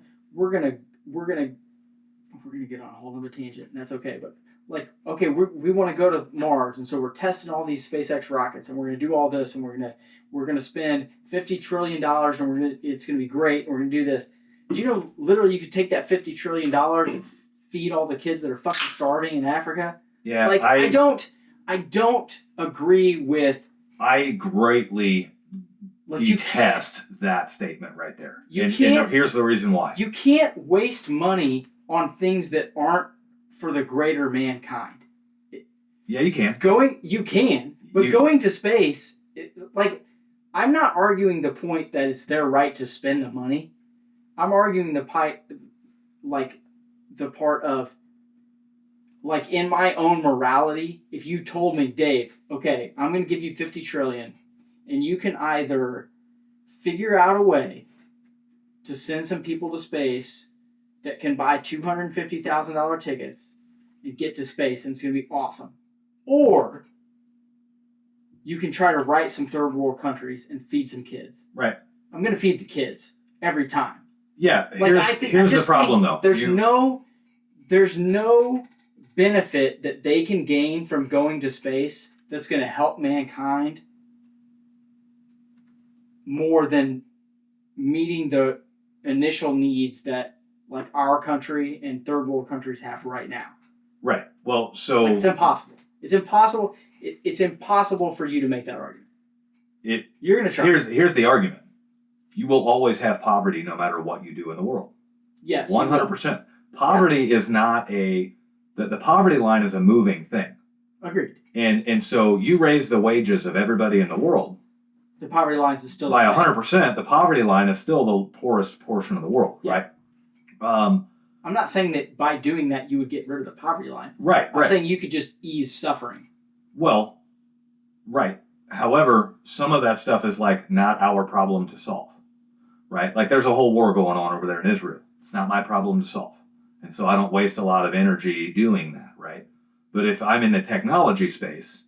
get on a whole other tangent, and that's okay, but like, okay, we want to go to Mars, and so we're testing all these SpaceX rockets, and we're gonna do all this, and we're gonna spend $50 trillion, and it's gonna be great, and we're gonna do this. Do you know, literally, you could take that $50 trillion and feed all the kids that are fucking starving in Africa? Yeah, like I don't agree with. I greatly detest that statement right there. And here's the reason why. You can't waste money on things that aren't for the greater mankind. Yeah, you can. Going to space, like, I'm not arguing the point that it's their right to spend the money. I'm arguing the part of, like, in my own morality, if you told me, Dave, okay, I'm going to give you $50 trillion, and you can either figure out a way to send some people to space that can buy $250,000 tickets and get to space, and it's going to be awesome. Or you can try to write some third world countries and feed some kids. Right. I'm going to feed the kids every time. Yeah, here's the problem, though. There's no benefit that they can gain from going to space that's going to help mankind more than meeting the initial needs that, like, our country and third world countries have right now. Right. Well, so... Like, it's impossible. It's impossible. It's impossible for you to make that argument. You're going to try. Here's the argument. You will always have poverty no matter what you do in the world. Yes. 100%. Poverty is not the poverty line is a moving thing. Agreed. And so you raise the wages of everybody in the world. The poverty line is still by 100%. The poverty line is still the poorest portion of the world, right? I'm not saying that by doing that you would get rid of the poverty line. Right. I'm saying you could just ease suffering. Well, right. However, some of that stuff is like not our problem to solve. Right? Like there's a whole war going on over there in Israel. It's not my problem to solve. And so I don't waste a lot of energy doing that, right? But if I'm in the technology space,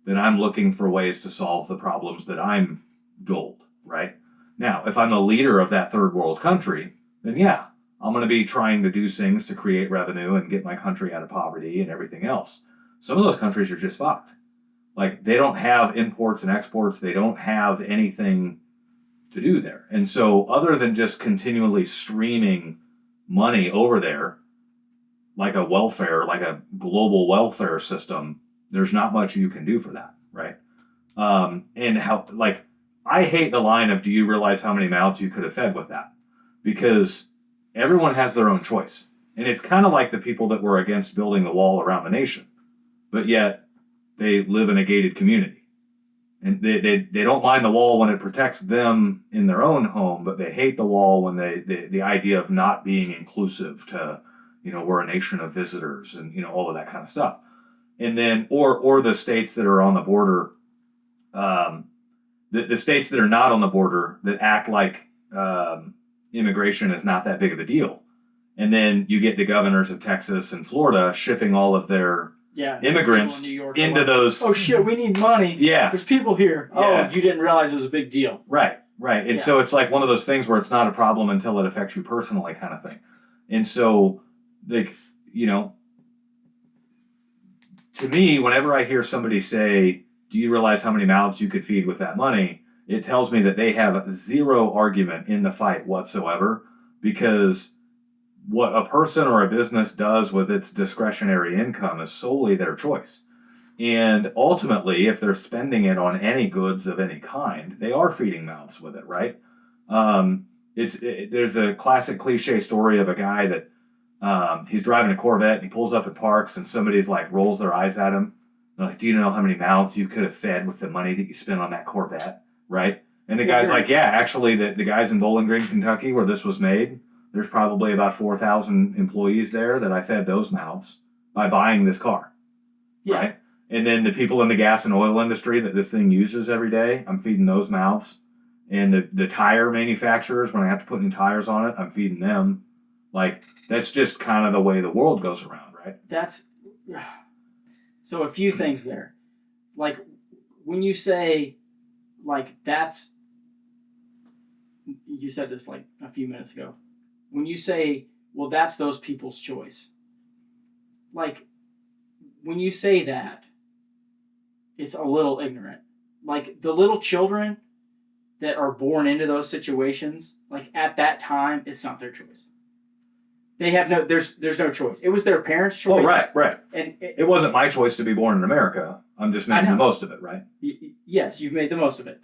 then I'm looking for ways to solve the problems that I'm told, right? Now, if I'm the leader of that third world country, then yeah, I'm going to be trying to do things to create revenue and get my country out of poverty and everything else. Some of those countries are just fucked. Like they don't have imports and exports. They don't have anything to do there. And so other than just continually streaming money over there, like a global welfare system, there's not much you can do for that, right? And how, like, I hate the line of, do you realize how many mouths you could have fed with that? Because everyone has their own choice. And it's kind of like the people that were against building the wall around the nation. But yet, they live in a gated community. And they don't mind the wall when it protects them in their own home, but they hate the wall when the idea of not being inclusive to, we're a nation of visitors and, all of that kind of stuff. And then, or the states that are on the border, the states that are not on the border that act like immigration is not that big of a deal. And then you get the governors of Texas and Florida shipping all of their immigrants into those. Oh shit, we need money. Yeah. There's people here. Yeah. Oh, you didn't realize it was a big deal. Right. And so it's like one of those things where it's not a problem until it affects you personally kind of thing. And so, to me, whenever I hear somebody say, do you realize how many mouths you could feed with that money? It tells me that they have zero argument in the fight whatsoever, because what a person or a business does with its discretionary income is solely their choice. And ultimately, if they're spending it on any goods of any kind, they are feeding mouths with it, right? There's a classic cliche story of a guy that he's driving a Corvette and he pulls up at parks and somebody's like rolls their eyes at him. They're like, do you know how many mouths you could have fed with the money that you spent on that Corvette, right? And the guy's like, yeah, actually, the guys in Bowling Green, Kentucky, where this was made, there's probably about 4,000 employees there that I fed those mouths by buying this car, right? And then the people in the gas and oil industry that this thing uses every day, I'm feeding those mouths. And the tire manufacturers, when I have to put new tires on it, I'm feeding them. Like, that's just kind of the way the world goes around, right? So a few things there. Like, when you say, like, you said this like a few minutes ago. When you say, well, that's those people's choice. Like, when you say that, it's a little ignorant. Like, the little children that are born into those situations, like, at that time, it's not their choice. They have there's no choice. It was their parents' choice. Oh, right. And it wasn't my choice to be born in America. I'm just making the most of it, right? Yes, you've made the most of it.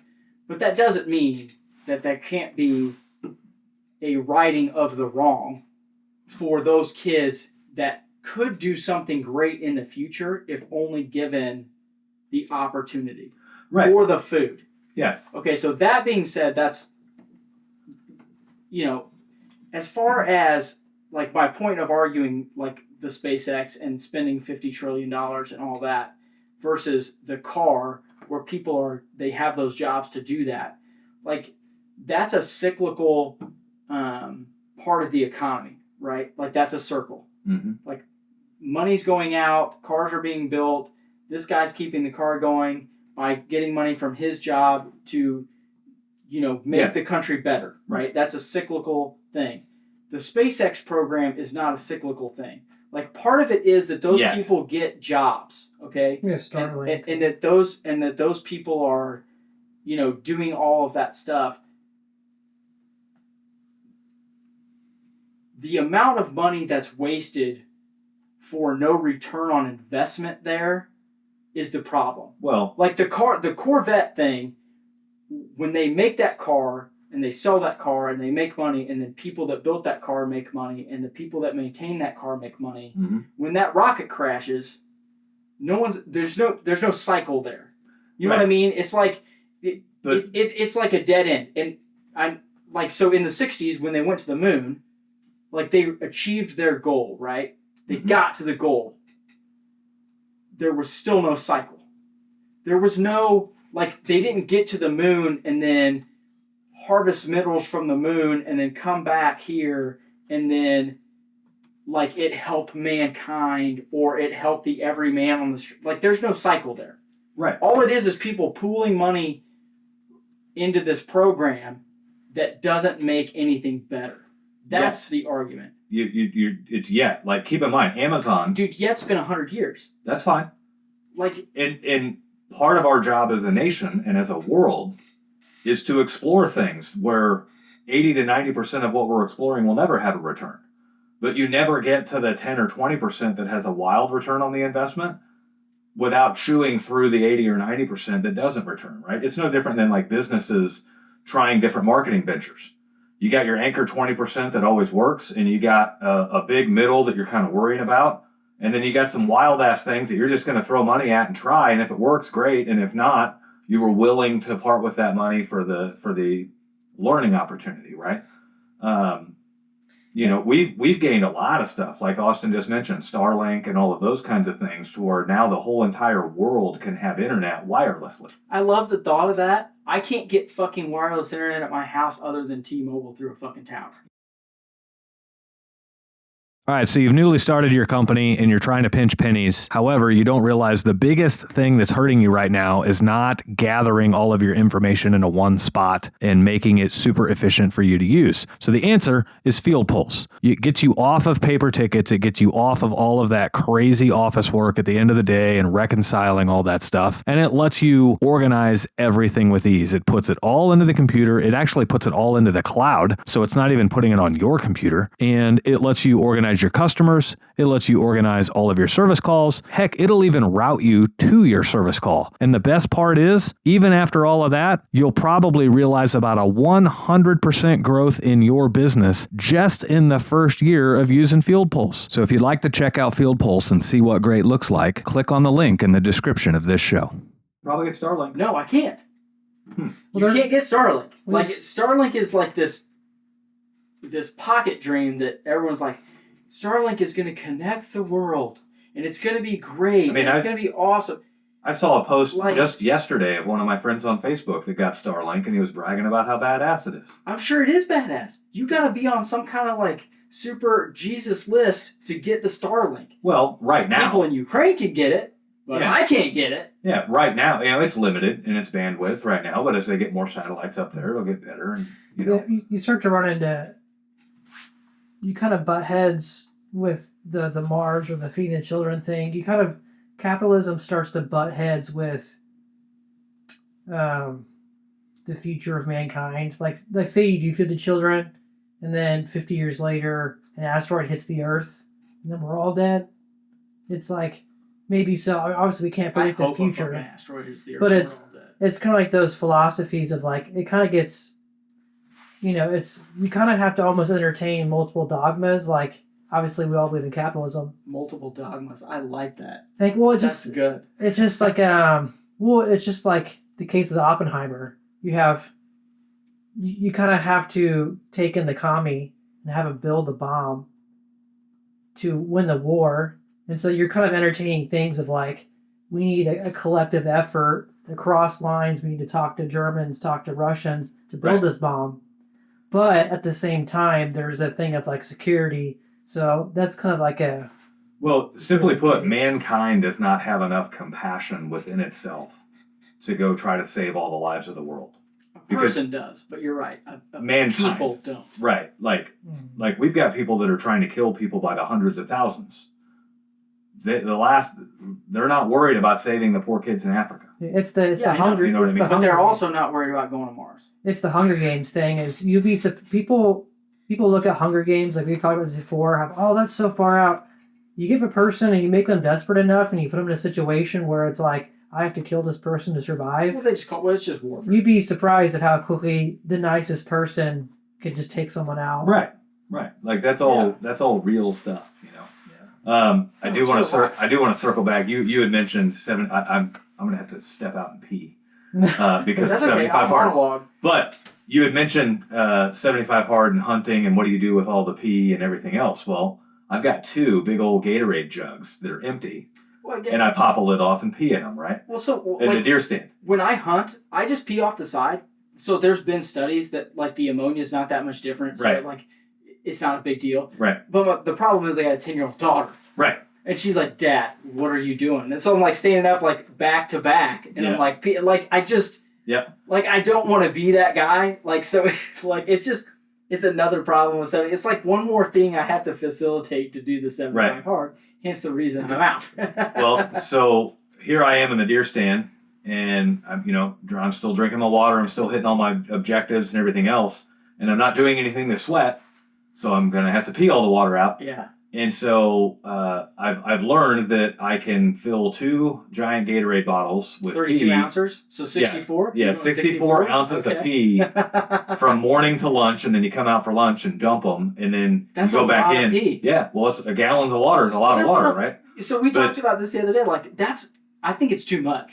But that doesn't mean that there can't be a righting of the wrong for those kids that could do something great in the future if only given the opportunity. Right. Or the food. Yeah. Okay, so that being said, that's, as far as, like, my point of arguing, like, the SpaceX and spending $50 trillion and all that versus the car where they have those jobs to do that. Like, that's a cyclical part of the economy, right? Like, that's a circle. Mm-hmm. Like, money's going out, cars are being built, this guy's keeping the car going by getting money from his job to, make the country better, right? That's a cyclical thing. The SpaceX program is not a cyclical thing. Like, part of it is that those people get jobs, okay? We have Starlink. And that those people are, doing all of that stuff. The amount of money that's wasted for no return on investment there is the problem. Well, like the Corvette thing, when they make that car and they sell that car and they make money, and then people that built that car make money, and the people that maintain that car make money. Mm-hmm. When that rocket crashes, there's no cycle there. You know what I mean? It's like it's like a dead end. And I'm like, so in the 60s when they went to the moon, like, they achieved their goal, right? They got to the goal. There was still no cycle. There was no, like, they didn't get to the moon and then harvest minerals from the moon and then come back here and then, like, it helped mankind or it helped the everyman on the street. Like, there's no cycle there. Right. All it is people pooling money into this program that doesn't make anything better. That's the argument. It's yet. Like, keep in mind, Amazon. Dude, yet's been 100 years. That's fine. Like, and part of our job as a nation and as a world is to explore things where 80 to 90% of what we're exploring will never have a return. But you never get to the 10 or 20% that has a wild return on the investment without chewing through the 80 or 90% that doesn't return, right? It's no different than, like, businesses trying different marketing ventures. You got your anchor 20% that always works, and you got a big middle that you're kind of worrying about, And then you got some wild ass things that you're just going to throw money at and try. And if it works, great. And if not, you were willing to part with that money for the learning opportunity, right? We've gained a lot of stuff, like Austin just mentioned, Starlink and all of those kinds of things, to where now the whole entire world can have internet wirelessly. I love the thought of that. I can't get fucking wireless internet at my house other than T-Mobile through a fucking tower. All right, so you've newly started your company and you're trying to pinch pennies. However, you don't realize the biggest thing that's hurting you right now is not gathering all of your information into one spot and making it super efficient for you to use. So the answer is Field Pulse. It gets you off of paper tickets. It gets you off of all of that crazy office work at the end of the day and reconciling all that stuff. And it lets you organize everything with ease. It puts it all into the computer. It actually puts it all into the cloud. So it's not even putting it on your computer. And it lets you organize your customers. It lets you organize all of your service calls. Heck, it'll even route you to your service call. And the best part is, even after all of that, you'll probably realize about a 100% growth in your business just in the first year of using Field Pulse. So if you'd like to check out Field Pulse and see what great looks like, click on the link in the description of this show. Probably get Starlink. No, I can't. You can't get Starlink. Starlink is like this pocket dream that everyone's like, Starlink is going to connect the world, and it's going to be great, it's going to be awesome. I saw a post just yesterday of one of my friends on Facebook that got Starlink, and he was bragging about how badass it is. I'm sure it is badass. You got to be on some kind of like super Jesus list to get the Starlink. Well, right now. People in Ukraine can get it, but I can't get it. Yeah, right now. It's limited in its bandwidth right now, but as they get more satellites up there, it'll get better. And you start to run into... You kind of butt heads with the Mars or the feeding the children thing. Capitalism starts to butt heads with the future of mankind. Like say you do feed the children, and then 50 years later, an asteroid hits the Earth, and then we're all dead. It's like, maybe so. Obviously, we can't predict the future. Asteroid hits the Earth, but it's kind of like those philosophies of like, it kind of gets... we kind of have to almost entertain multiple dogmas. Like, obviously, we all believe in capitalism. Multiple dogmas. I like that. That's good. It's just like, it's just like the case of Oppenheimer. You kind of have to take in the commie and have him build the bomb to win the war. And so you're kind of entertaining things of like, we need a collective effort across lines. We need to talk to Germans, talk to Russians to build this bomb. But at the same time, there's a thing of like security. So that's kind of like a... Well, simply put, mankind does not have enough compassion within itself to go try to save all the lives of the world. A person does, but you're right. Mankind. People don't. Right. Like we've got people that are trying to kill people by the hundreds of thousands. They're not worried about saving the poor kids in Africa. It's the Hunger. You know what I mean? But they're also not worried about going to Mars. It's the Hunger Games thing. Is people look at Hunger Games like we talked about this before. That's so far out. You give a person and you make them desperate enough, and you put them in a situation where it's like, I have to kill this person to survive. Well, it's just warfare. You'd be surprised at how quickly the nicest person could just take someone out. Right. Like that's all real stuff, I do want to circle back. You had mentioned I'm gonna have to step out and pee because it's 75 hard. But you had mentioned 75 hard and hunting and what do you do with all the pee and everything else? Well, I've got 2 big old Gatorade jugs that are empty, and I pop a lid off and pee in them. Right. Well, in the deer stand. When I hunt, I just pee off the side. So there's been studies that like the ammonia is not that much different. So like it's not a big deal. Right. But the problem is I got a 10-year-old daughter. Right. And she's like, Dad, what are you doing? And so I'm like standing up like back to back. And I'm like I just... Yep. Like, I don't want to be that guy. Like, so, like, it's another problem with 70. It's like one more thing I have to facilitate to do the 75 hard. Hence the reason I'm out. Well, so here I am in the deer stand, and I'm still drinking my water. I'm still hitting all my objectives and everything else, and I'm not doing anything to sweat. So I'm gonna have to pee all the water out. Yeah. And so I've learned that I can fill 2 giant Gatorade bottles with 32 pee. ounces, so 64? Yeah, 64 ounces of pee from morning to lunch, and then you come out for lunch and dump them, and then That's you go a back lot in. of pee. Yeah, well, it's a gallon of water is a lot of water, right? So we talked about this the other day. Like, I think it's too much.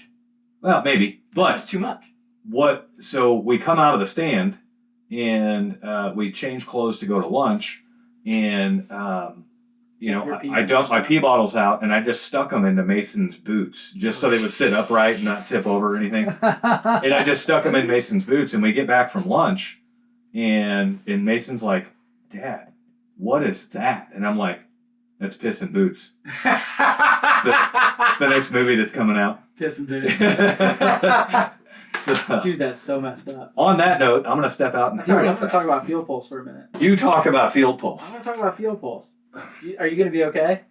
Well, maybe, but That's too much. So we come out of the stand, and we change clothes to go to lunch, and I dumped my pee bottles out, and I just stuck them into Mason's boots just so they would sit upright and not tip over or anything. And I just stuck them in Mason's boots, and we get back from lunch, and Mason's like, "Dad, what is that?" And I'm like, "That's Piss and Boots." It's the next movie that's coming out. Piss and Boots. So, dude, that's so messed up. On that note, I'm going to step out and I'm going to talk about field pulse for a minute. You talk about field I'm pulse. going to talk about field pulse. Are you going to be okay?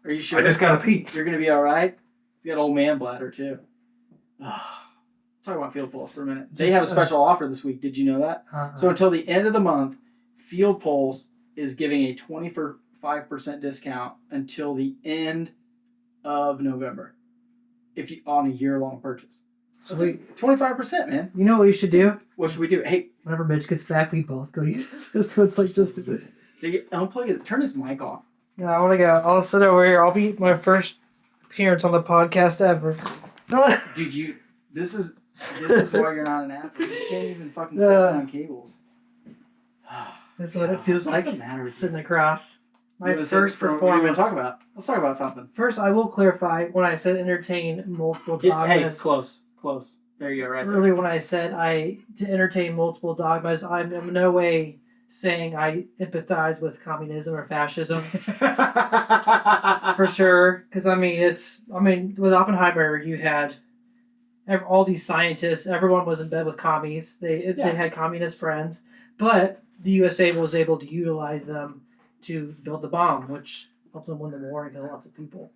Are you sure? I just got to pee. You're going to be all right? He's got old man bladder, too. Talk about field pulse for a minute. They have a special offer this week. Did you know that? So until the end of the month, Field Pulse is giving a 25% discount until the end of November if you on a year-long purchase. So it's 25%, man. You know what we should do? What should we do? Hey, whenever Mitch gets back, we both go use this. So it's like just. unplug it. Turn his mic off. Yeah, I want to go. I'll sit over here. I'll be my first appearance on the podcast ever. Dude, this is why you're not an athlete. You can't even fucking sit on cables. That's what it feels like. What's the matter with sitting across. My first What are we performance. going to talk about? Let's talk about something. First, I will clarify when I said entertain multiple Hey, dogmas. close. There you go, right there. Earlier, when I said to entertain multiple dogmas, I'm in no way saying I empathize with communism or fascism. For sure. Because, with Oppenheimer, you had all these scientists, everyone was in bed with commies. They had communist friends. But the USA was able to utilize them to build the bomb, which helped them win the war and kill lots of people.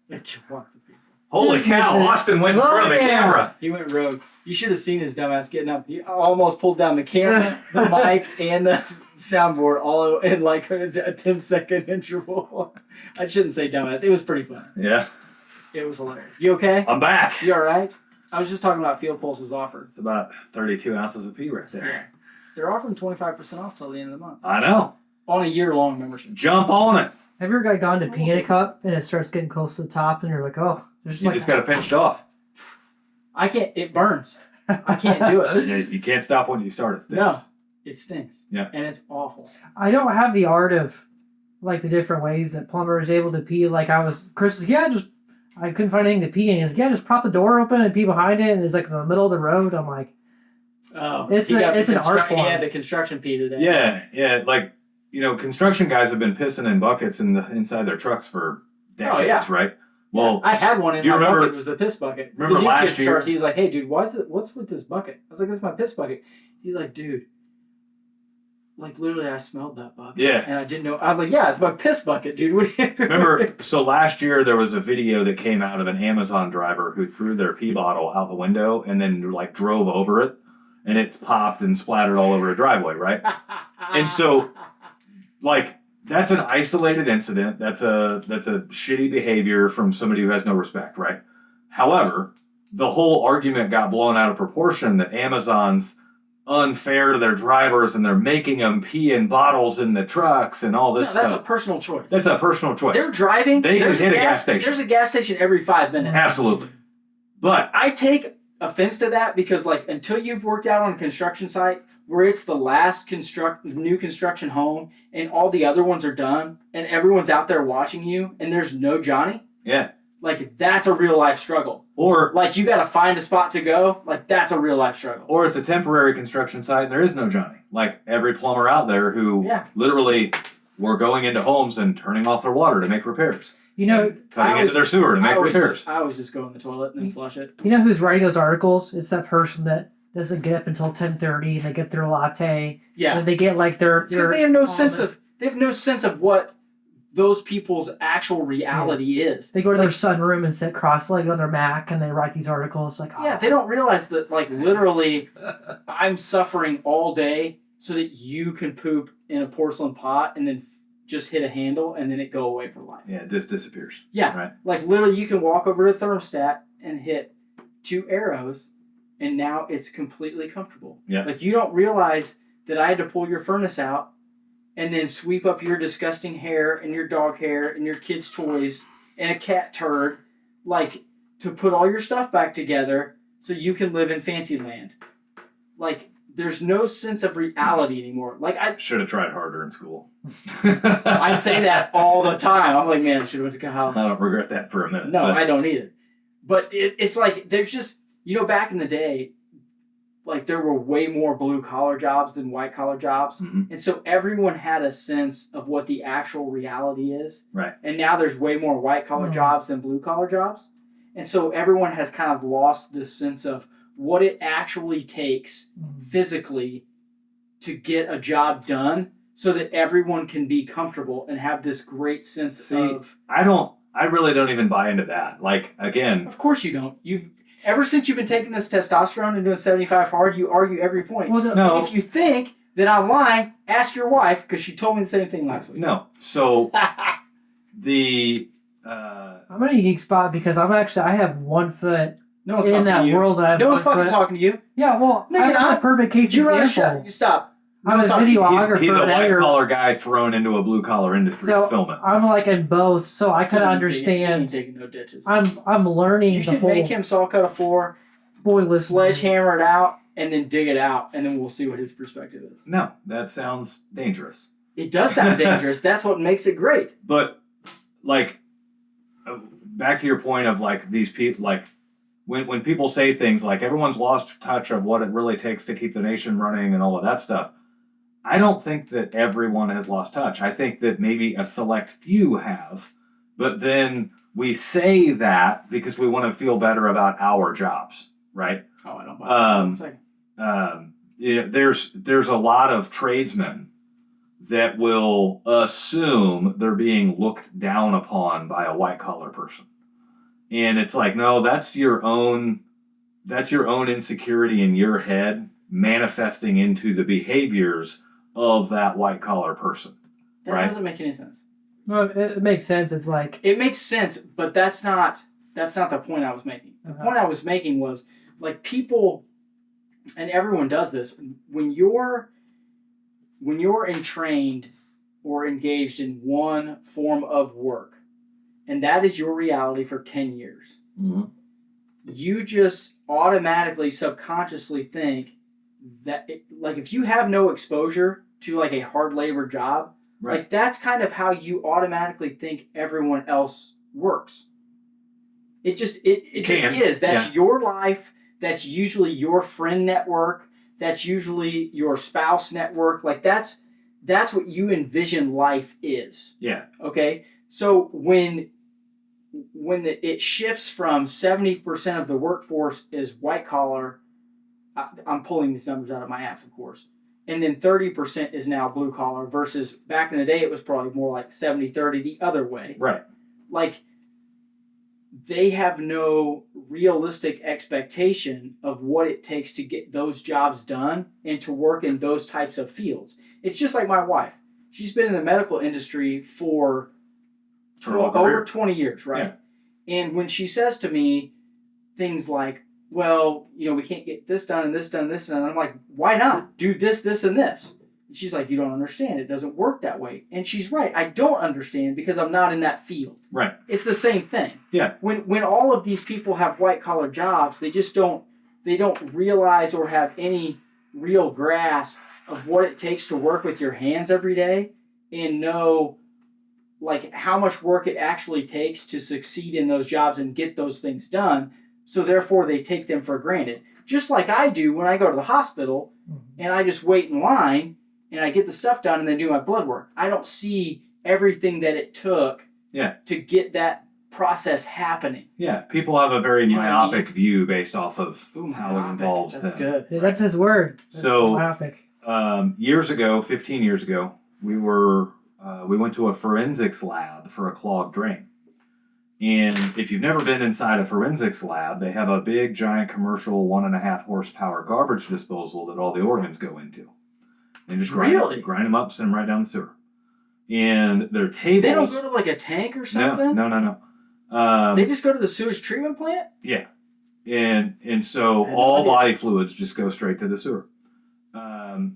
Holy cow, Austin went in front of the camera. He went rogue. You should have seen his dumbass getting up. He almost pulled down the camera, the mic, and the soundboard all in like a 10-second interval. I shouldn't say dumbass. It was pretty fun. Yeah. It was hilarious. You okay? I'm back. You all right? I was just talking about Field Pulse's offer. It's about 32 ounces of pee right there. Yeah. They're offering 25% off till the end of the month. I know. On a year-long membership. Jump on it. Have you ever gone to pee in a cup and it starts getting close to the top and you're like, oh, there's You just got it pinched off. I can't. It burns. I can't do it. You can't stop when you start. It stinks. No, it stinks. Yeah. And it's awful. I don't have the art of like the different ways that Plumber is able to pee. Like Chris was, I couldn't find anything to pee in. He's like, just prop the door open and pee behind it. And it's like in the middle of the road. I'm like, oh, it's an art form. He had the construction pee today. Yeah. Like, construction guys have been pissing in buckets inside their trucks for decades, right? Well, I had one in my bucket. It was the piss bucket. Remember last year? He was like, "Hey, dude, what's with this bucket?" I was like, "That's my piss bucket." He's like, "Dude, like literally, I smelled that bucket." Yeah. And I didn't know. I was like, "Yeah, it's my piss bucket, dude." Remember? So last year there was a video that came out of an Amazon driver who threw their pee bottle out the window and then like drove over it, and it popped and splattered all over a driveway, right? And so, like. That's an isolated incident. That's a shitty behavior from somebody who has no respect, right? However, the whole argument got blown out of proportion that Amazon's unfair to their drivers and they're making them pee in bottles in the trucks and all this stuff. That's a personal choice. That's a personal choice. They're driving. They can hit a gas station. There's a gas station every 5 minutes. Absolutely. But I take offense to that because, like, until you've worked out on a construction site where it's the last new construction home and all the other ones are done and everyone's out there watching you and there's no Johnny. Yeah. Like, that's a real life struggle. Or like, you got to find a spot to go. Like, that's a real life struggle. Or it's a temporary construction site and there is no Johnny. Like every plumber out there who literally were going into homes and turning off their water to make repairs. Cutting into their sewer to make repairs. I always just go in the toilet and then flush it. You know who's writing those articles? It's that person that doesn't get up until 10:30 and they get their latte. Yeah. And they get like their they have no sense of what those people's actual reality is. They go to their sunroom and sit cross-legged on their Mac and they write these articles like, they don't realize that, like, literally I'm suffering all day so that you can poop in a porcelain pot and then just hit a handle and then it go away for life. Yeah, it just disappears. Yeah. Right. Like literally you can walk over to the thermostat and hit 2 arrows and now it's completely comfortable. Yeah. Like you don't realize that I had to pull your furnace out and then sweep up your disgusting hair and your dog hair and your kids' toys and a cat turd, like to put all your stuff back together so you can live in fancy land. Like there's no sense of reality anymore. Like I should have tried harder in school. I say that all the time. I'm like, man, I should have went to college. I don't regret that for a minute. No, I don't either. But it's like there's just, back in the day, like there were way more blue collar jobs than white collar jobs. Mm-hmm. And so everyone had a sense of what the actual reality is. Right. And now there's way more white collar jobs than blue collar jobs. And so everyone has kind of lost this sense of what it actually takes physically to get a job done so that everyone can be comfortable and have this great sense of... I really don't even buy into that. Like, again... Of course you don't. Ever since you've been taking this testosterone and doing 75 hard, you argue every point. Well, no. If you think that I'm lying, ask your wife, because she told me the same thing last week. No. So, I'm in a unique spot because I have 1 foot in that world. No one's fucking talking to you. Yeah, well, No, I'm not a perfect case example. You stop. I'm a videographer. He's a white-collar guy thrown into a blue-collar industry to film it. I'm like in both, so I kind of understand. He ain't taking no ditches. I'm learning you the should whole... make him saw cut a floor, sledgehammer it out, and then dig it out, and then we'll see what his perspective is. No, that sounds dangerous. It does sound dangerous. That's what makes it great. But, like, back to your point of, like, these people, like, when people say things like everyone's lost touch of what it really takes to keep the nation running and all of that stuff, I don't think that everyone has lost touch. I think that maybe a select few have, but then we say that because we want to feel better about our jobs, right? Oh, I don't buy that. There's a lot of tradesmen that will assume they're being looked down upon by a white collar person. And it's like, no, that's your own insecurity in your head manifesting into the behaviors of that white collar person. That doesn't make any sense. No, it makes sense. It's like... It makes sense, but that's not the point I was making. The point I was making was, like, people, and everyone does this, when you're entrained or engaged in one form of work, and that is your reality for 10 years, you just automatically, subconsciously think that, like, if you have no exposure to, like, a hard labor job, right, like, that's kind of how you automatically think everyone else works. It just is. That's your life. That's usually your friend network. That's usually your spouse network. Like, that's what you envision life is. Yeah. Okay? So when it shifts from 70% of the workforce is white collar, I'm pulling these numbers out of my ass, of course, and then 30% is now blue collar versus back in the day it was probably more like 70-30 the other way. Right. Like, they have no realistic expectation of what it takes to get those jobs done and to work in those types of fields. It's just like my wife. She's been in the medical industry for over 20 years, right? Yeah. And when she says to me things like, well, we can't get this done and this done and this done, I'm like, why not? Do this, this, and this. And she's like, you don't understand. It doesn't work that way. And she's right. I don't understand because I'm not in that field. Right. It's the same thing. Yeah. When all of these people have white collar jobs, they don't realize or have any real grasp of what it takes to work with your hands every day and know, like, how much work it actually takes to succeed in those jobs and get those things done. So therefore they take them for granted. Just like I do when I go to the hospital and I just wait in line and I get the stuff done and then do my blood work. I don't see everything that it took to get that process happening. Yeah, people have a very myopic view based off of how it involves them. That's good. Yeah, that's his word. That's myopic. 15 years ago, we went to a forensics lab for a clogged drain. And if you've never been inside a forensics lab, they have a big, giant commercial 1.5 horsepower garbage disposal that all the organs go into. They just grind them up, send them right down the sewer. and their tables. They don't go to like a tank or something? No. They just go to the sewage treatment plant? Yeah. And so all body fluids just go straight to the sewer.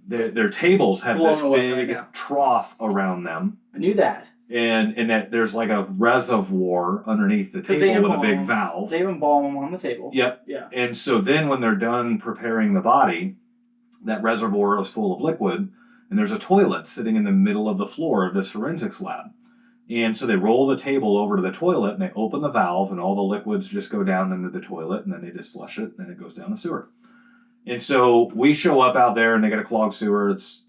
Their tables have this big trough around them. I knew that. And that there's like a reservoir underneath the table with a big valve. They embalm them on the table. Yep. Yeah. And so then when they're done preparing the body, that reservoir is full of liquid, and there's a toilet sitting in the middle of the floor of this forensics lab. And so they roll the table over to the toilet, and they open the valve, and all the liquids just go down into the toilet, and then they just flush it, and then it goes down the sewer. And so we show up out there, and they got a clogged sewer. It's,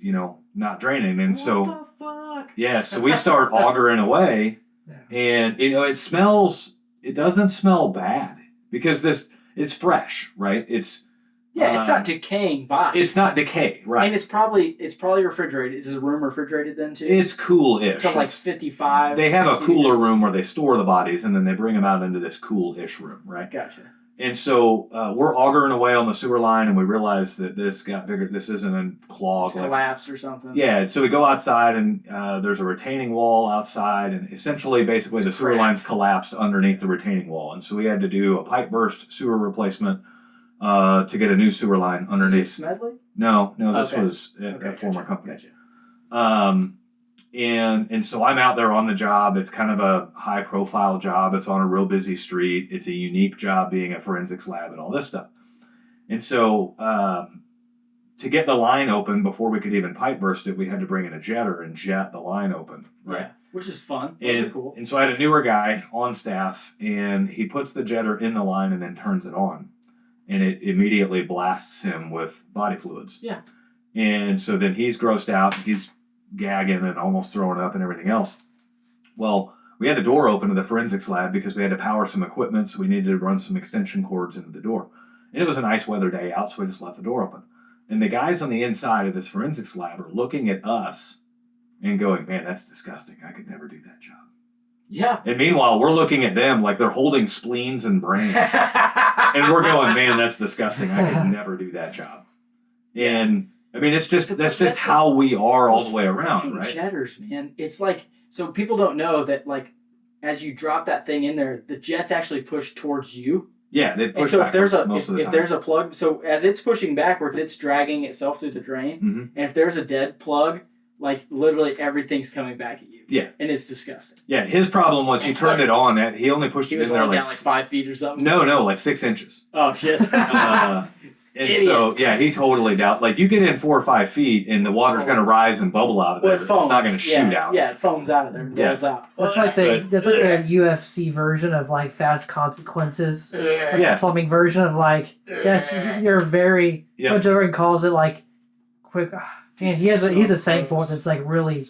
not draining. And what the fuck? Yeah, so we start augering away, and, it doesn't smell bad, because it's fresh, right? It's not decaying body. It's not decay, right? And it's probably refrigerated. Is this room refrigerated then too? It's cool-ish. To like 55. They have a 60 cooler room where they store the bodies, and then they bring them out into this cool-ish room, right? Gotcha. And so we're augering away on the sewer line, and we realize that this got bigger. This isn't a clog. It's collapsed or something. Yeah, so we go outside, and there's a retaining wall outside, and basically the sewer line's collapsed underneath the retaining wall. And so we had to do a pipe burst sewer replacement to get a new sewer line underneath. Is this Smedley? No, this was a former company. Gotcha. And so I'm out there on the job. It's kind of a high profile job. It's on a real busy street. It's a unique job being a forensics lab and all this stuff. And so to get the line open before we could even pipe burst it, we had to bring in a jetter and jet the line open. Right. Yeah, which is fun. Those are cool. And so I had a newer guy on staff, and he puts the jetter in the line and then turns it on. And it immediately blasts him with body fluids. Yeah. And so then he's grossed out. He's gagging and almost throwing up and everything else. Well, we had the door open to the forensics lab because we had to power some equipment, so we needed to run some extension cords into the door. And it was a nice weather day out, so we just left the door open. And the guys on the inside of this forensics lab are looking at us and going, man, that's disgusting. I could never do that job. Yeah. And meanwhile, we're looking at them like they're holding spleens and brains. And we're going, man, that's disgusting. I could never do that job. And I mean, that's just how we are all the way around, right? Jetters, man. It's like, so people don't know that, like, as you drop that thing in there, the jets actually push towards you. Yeah, they push. And so if there's a plug, so as it's pushing backwards, it's dragging itself through the drain. Mm-hmm. And if there's a dead plug, like literally everything's coming back at you. Yeah, and it's disgusting. Yeah, his problem was he turned it on. He only pushed it in there like 5 feet or something. No, like 6 inches. Oh shit. And so, yeah, he totally doubt. Like, you get in 4 or 5 feet, and the water's going to rise and bubble out of there. It's not going to shoot out. Yeah, it foams out of there and goes out. That's like the UFC version of like Fast Consequences. Like the plumbing version of like you're very. What Jordan calls it like quick. Man, he's a saying for it that's like really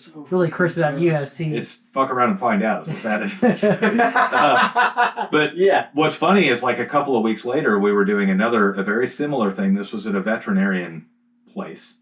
crisp about UFC. It's fuck around and find out is what that is. But what's funny is like a couple of weeks later, we were doing a very similar thing. This was at a veterinarian place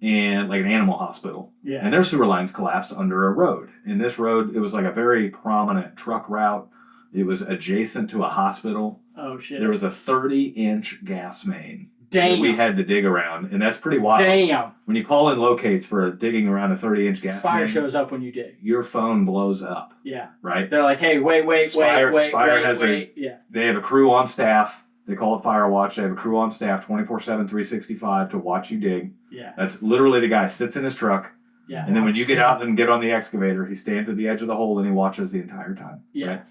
and like an animal hospital. Yeah. And their sewer lines collapsed under a road. And this road, it was like a very prominent truck route. It was adjacent to a hospital. Oh shit. There was a 30-inch gas main. Damn. We had to dig around, and that's pretty wild. Damn. When you call in locates for digging around a 30-inch gas Spire main, shows up when you dig. Your phone blows up. Yeah. Right? They're like, hey, wait. Spire has yeah. They have a crew on staff. They call it Fire Watch. They have a crew on staff 24/7, 365 to watch you dig. Yeah. That's literally the guy sits in his truck. Yeah. And then when you get out and get on the excavator, he stands at the edge of the hole and he watches the entire time. Yeah. Right?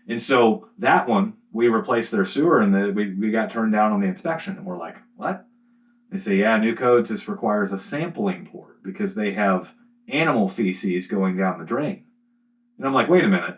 And so that one, we replaced their sewer and we got turned down on the inspection. And we're like, what? They say, yeah, new codes, this requires a sampling port because they have animal feces going down the drain. And I'm like, wait a minute.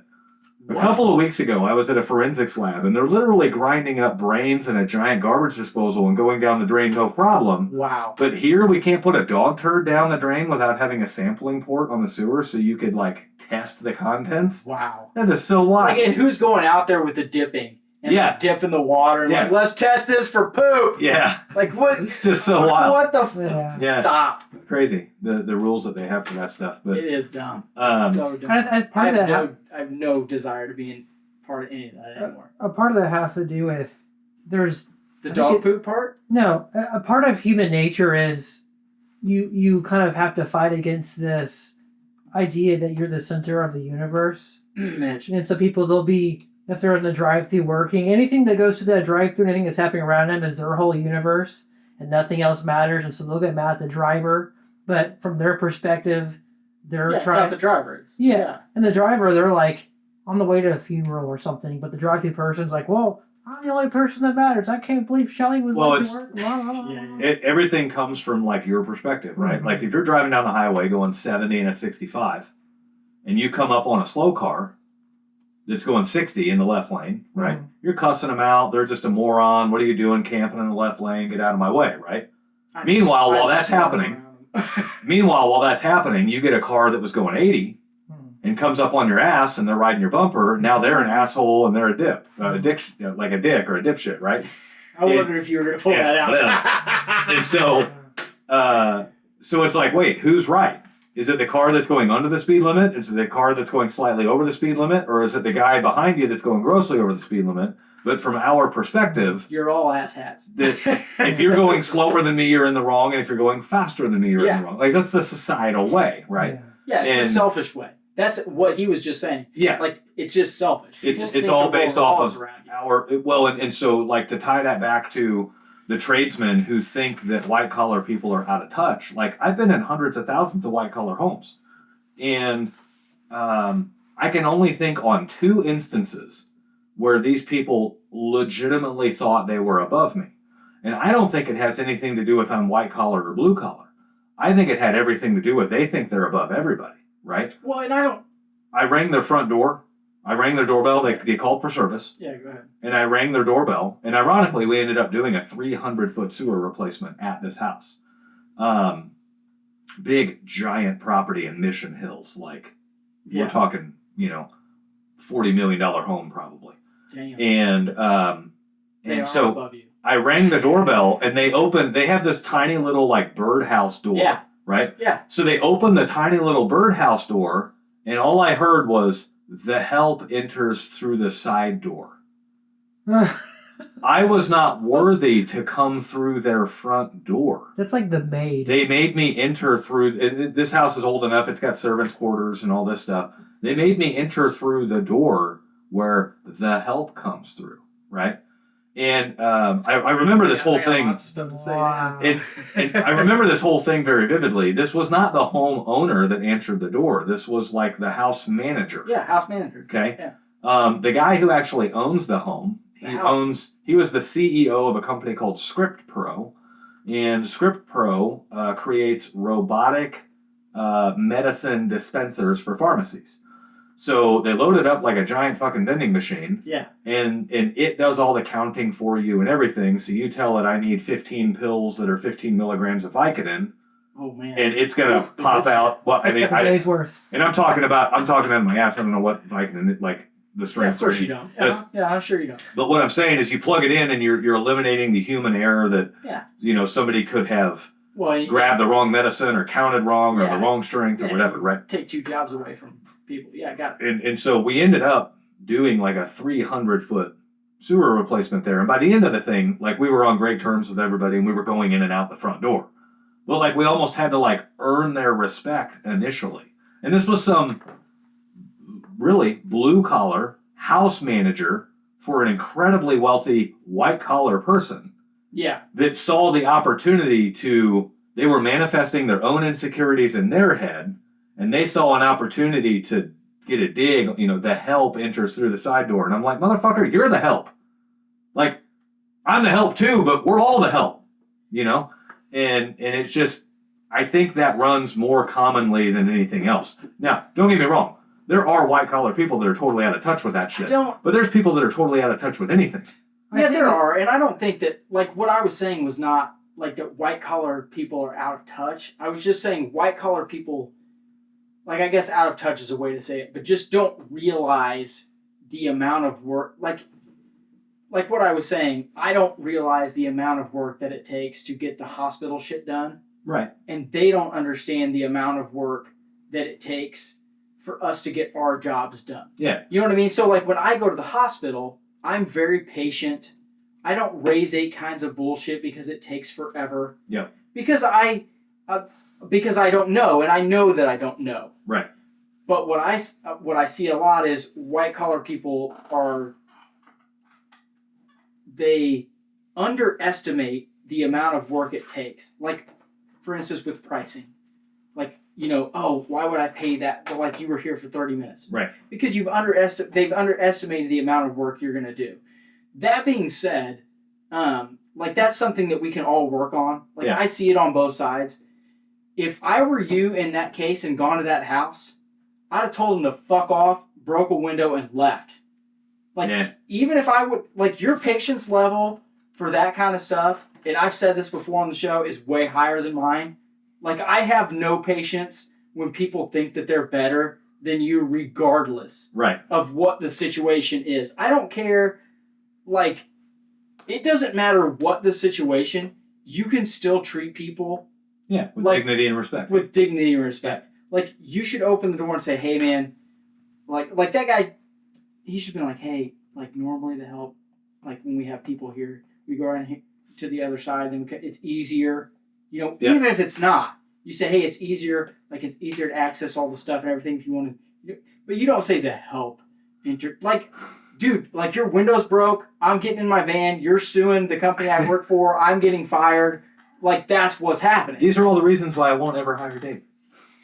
A couple of weeks ago, I was at a forensics lab, and they're literally grinding up brains in a giant garbage disposal and going down the drain, no problem. Wow. But here, we can't put a dog turd down the drain without having a sampling port on the sewer so you could, like, test the contents. Wow. That is so wild. Like, and who's going out there with the dipping? And dip in the water and like, let's test this for poop. Yeah. Like, what? It's just so wild. What the Stop. It's crazy. The rules that they have for that stuff. But it is dumb. So dumb. I have no desire to be in part of any of that anymore. A part of that has to do with the dog poop part? No. A part of human nature is you kind of have to fight against this idea that you're the center of the universe. Mitch. And so people, they'll be, if they're in the drive-thru working, anything that goes through that drive-thru, anything that's happening around them is their whole universe, and nothing else matters. And so they'll get mad at the driver, but from their perspective, they're It's not the driver. And the driver, they're like on the way to a funeral or something, but the drive-thru person's like, well, I'm the only person that matters. I can't believe Shelly was late to work. Everything comes from like your perspective, right? Mm-hmm. Like if you're driving down the highway going 70 and a 65, and you come up on a slow car that's going 60 in the left lane, right? Mm-hmm. You're cussing them out. They're just a moron. What are you doing camping in the left lane? Get out of my way, right? Meanwhile, while that's happening, you get a car that was going 80 and comes up on your ass and they're riding your bumper. Now they're an asshole and they're a dick or a dipshit, right? I wonder if you were going to pull that out. And so it's like, wait, who's right? Is it the car that's going under the speed limit? Is it the car that's going slightly over the speed limit? Or is it the guy behind you that's going grossly over the speed limit? But from our perspective, you're all asshats. If you're going slower than me, you're in the wrong. And if you're going faster than me, you're in the wrong. Like, that's the societal way, right? Yeah, it's the selfish way. That's what he was just saying. Yeah. Like, it's just selfish. It's all based off of and so, like, to tie that back to the tradesmen who think that white-collar people are out of touch. Like, I've been in hundreds of thousands of white-collar homes. And I can only think on 2 instances where these people legitimately thought they were above me. And I don't think it has anything to do with I'm white-collar or blue-collar. I think it had everything to do with they think they're above everybody. Right? Well, and I rang their front door. I rang their doorbell. They called for service. Yeah, go ahead. And I rang their doorbell. And ironically, we ended up doing a 300-foot sewer replacement at this house. Big, giant property in Mission Hills. Like, we're talking, $40 million home probably. Damn. And so above you. I rang the doorbell, and they have this tiny little, like, birdhouse door. Yeah. Right? Yeah. So they opened the tiny little birdhouse door, and all I heard was, the help enters through the side door. I was not worthy to come through their front door. That's like the maid. They made me enter through, this house is old enough, it's got servants' quarters and all this stuff. They made me enter through the door where the help comes through, right? And I remember this whole thing. And I remember this whole thing very vividly. This was not the home owner that answered the door. This was like the house manager. Yeah, house manager. Okay. Yeah. The guy who actually owns the home. He was the CEO of a company called Script Pro, and Script Pro creates robotic medicine dispensers for pharmacies. So they load it up like a giant fucking vending machine. Yeah. And it does all the counting for you and everything. So you tell it I need 15 pills that are 15 milligrams of Vicodin. Oh man. And it's gonna pop out. Well, I mean, a day's worth. And I'm talking about my ass. I don't know what Vicodin like the strength. Yeah, of course you don't. Yeah, I'm sure you don't. But what I'm saying is, you plug it in and you're eliminating the human error that somebody could have grabbed the wrong medicine or counted wrong or the wrong strength or whatever. Right. Take 2 jobs away from people. Yeah, got it. And so we ended up doing like a 300-foot sewer replacement there. And by the end of the thing, like, we were on great terms with everybody and we were going in and out the front door. But like, we almost had to like earn their respect initially. And this was some really blue collar house manager for an incredibly wealthy white collar person. Yeah. That saw the opportunity they were manifesting their own insecurities in their head. And they saw an opportunity to get a dig, the help enters through the side door. And I'm like, motherfucker, you're the help. Like, I'm the help too, but we're all the help, And it's just, I think that runs more commonly than anything else. Now, don't get me wrong. There are white-collar people that are totally out of touch with that shit. But there's people that are totally out of touch with anything. Yeah, there are. And I don't think that, like, what I was saying was not, like, that white-collar people are out of touch. I was just saying white-collar people... Like, I guess out of touch is a way to say it, but just don't realize the amount of work. Like what I was saying, I don't realize the amount of work that it takes to get the hospital shit done. Right. And they don't understand the amount of work that it takes for us to get our jobs done. Yeah. You know what I mean? So, like, when I go to the hospital, I'm very patient. I don't raise 8 kinds of bullshit because it takes forever. Yeah. Because I don't know, and I know that I don't know. Right. But what I see a lot is white collar people they underestimate the amount of work it takes. Like, for instance, with pricing. Like, why would I pay that? But like, you were here for 30 minutes. Right. Because they've underestimated the amount of work you're going to do. That being said, like, that's something that we can all work on. Like, I see it on both sides. If I were you in that case and gone to that house, I'd have told them to fuck off, broke a window, and left. Like, even if I would, like, your patience level for that kind of stuff, and I've said this before on the show, is way higher than mine. Like, I have no patience when people think that they're better than you regardless of what the situation is. I don't care, like, it doesn't matter what the situation, you can still treat people with dignity and respect. With dignity and respect. Like, you should open the door and say, hey, man, like that guy, he should be like, hey, like, normally to help, like, when we have people here, we go around to the other side and it's easier, even if it's not. You say, hey, it's easier to access all the stuff and everything if you want to, but you don't say to help. Like, dude, like, your window's broke, I'm getting in my van, you're suing the company I work for, I'm getting fired. Like, that's what's happening. These are all the reasons why I won't ever hire Dave.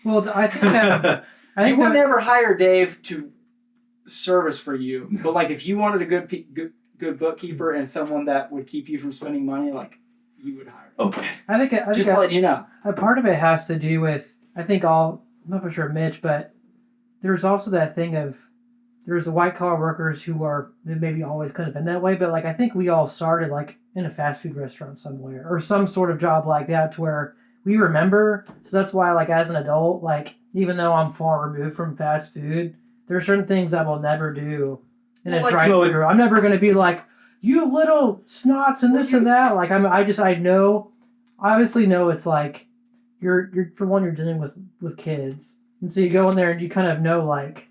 Well, I think that... you would never hire Dave to service for you, but, like, if you wanted a good bookkeeper and someone that would keep you from spending money, like, you would hire. Okay. I think just to let you know. A part of it has to do with, I'm not for sure Mitch, but there's also that thing of, there's the white collar workers who are maybe always kind of been that way, but, like, I think we all started, like, in a fast food restaurant somewhere or some sort of job like that to where we remember. So that's why, like, as an adult, like, even though I'm far removed from fast food, there are certain things I will never do in a drive-thru. I'm never going to be like, you little snots and this and that. Like, I obviously know it's like, you're for one, you're dealing with kids. And so you go in there and you kind of know, like,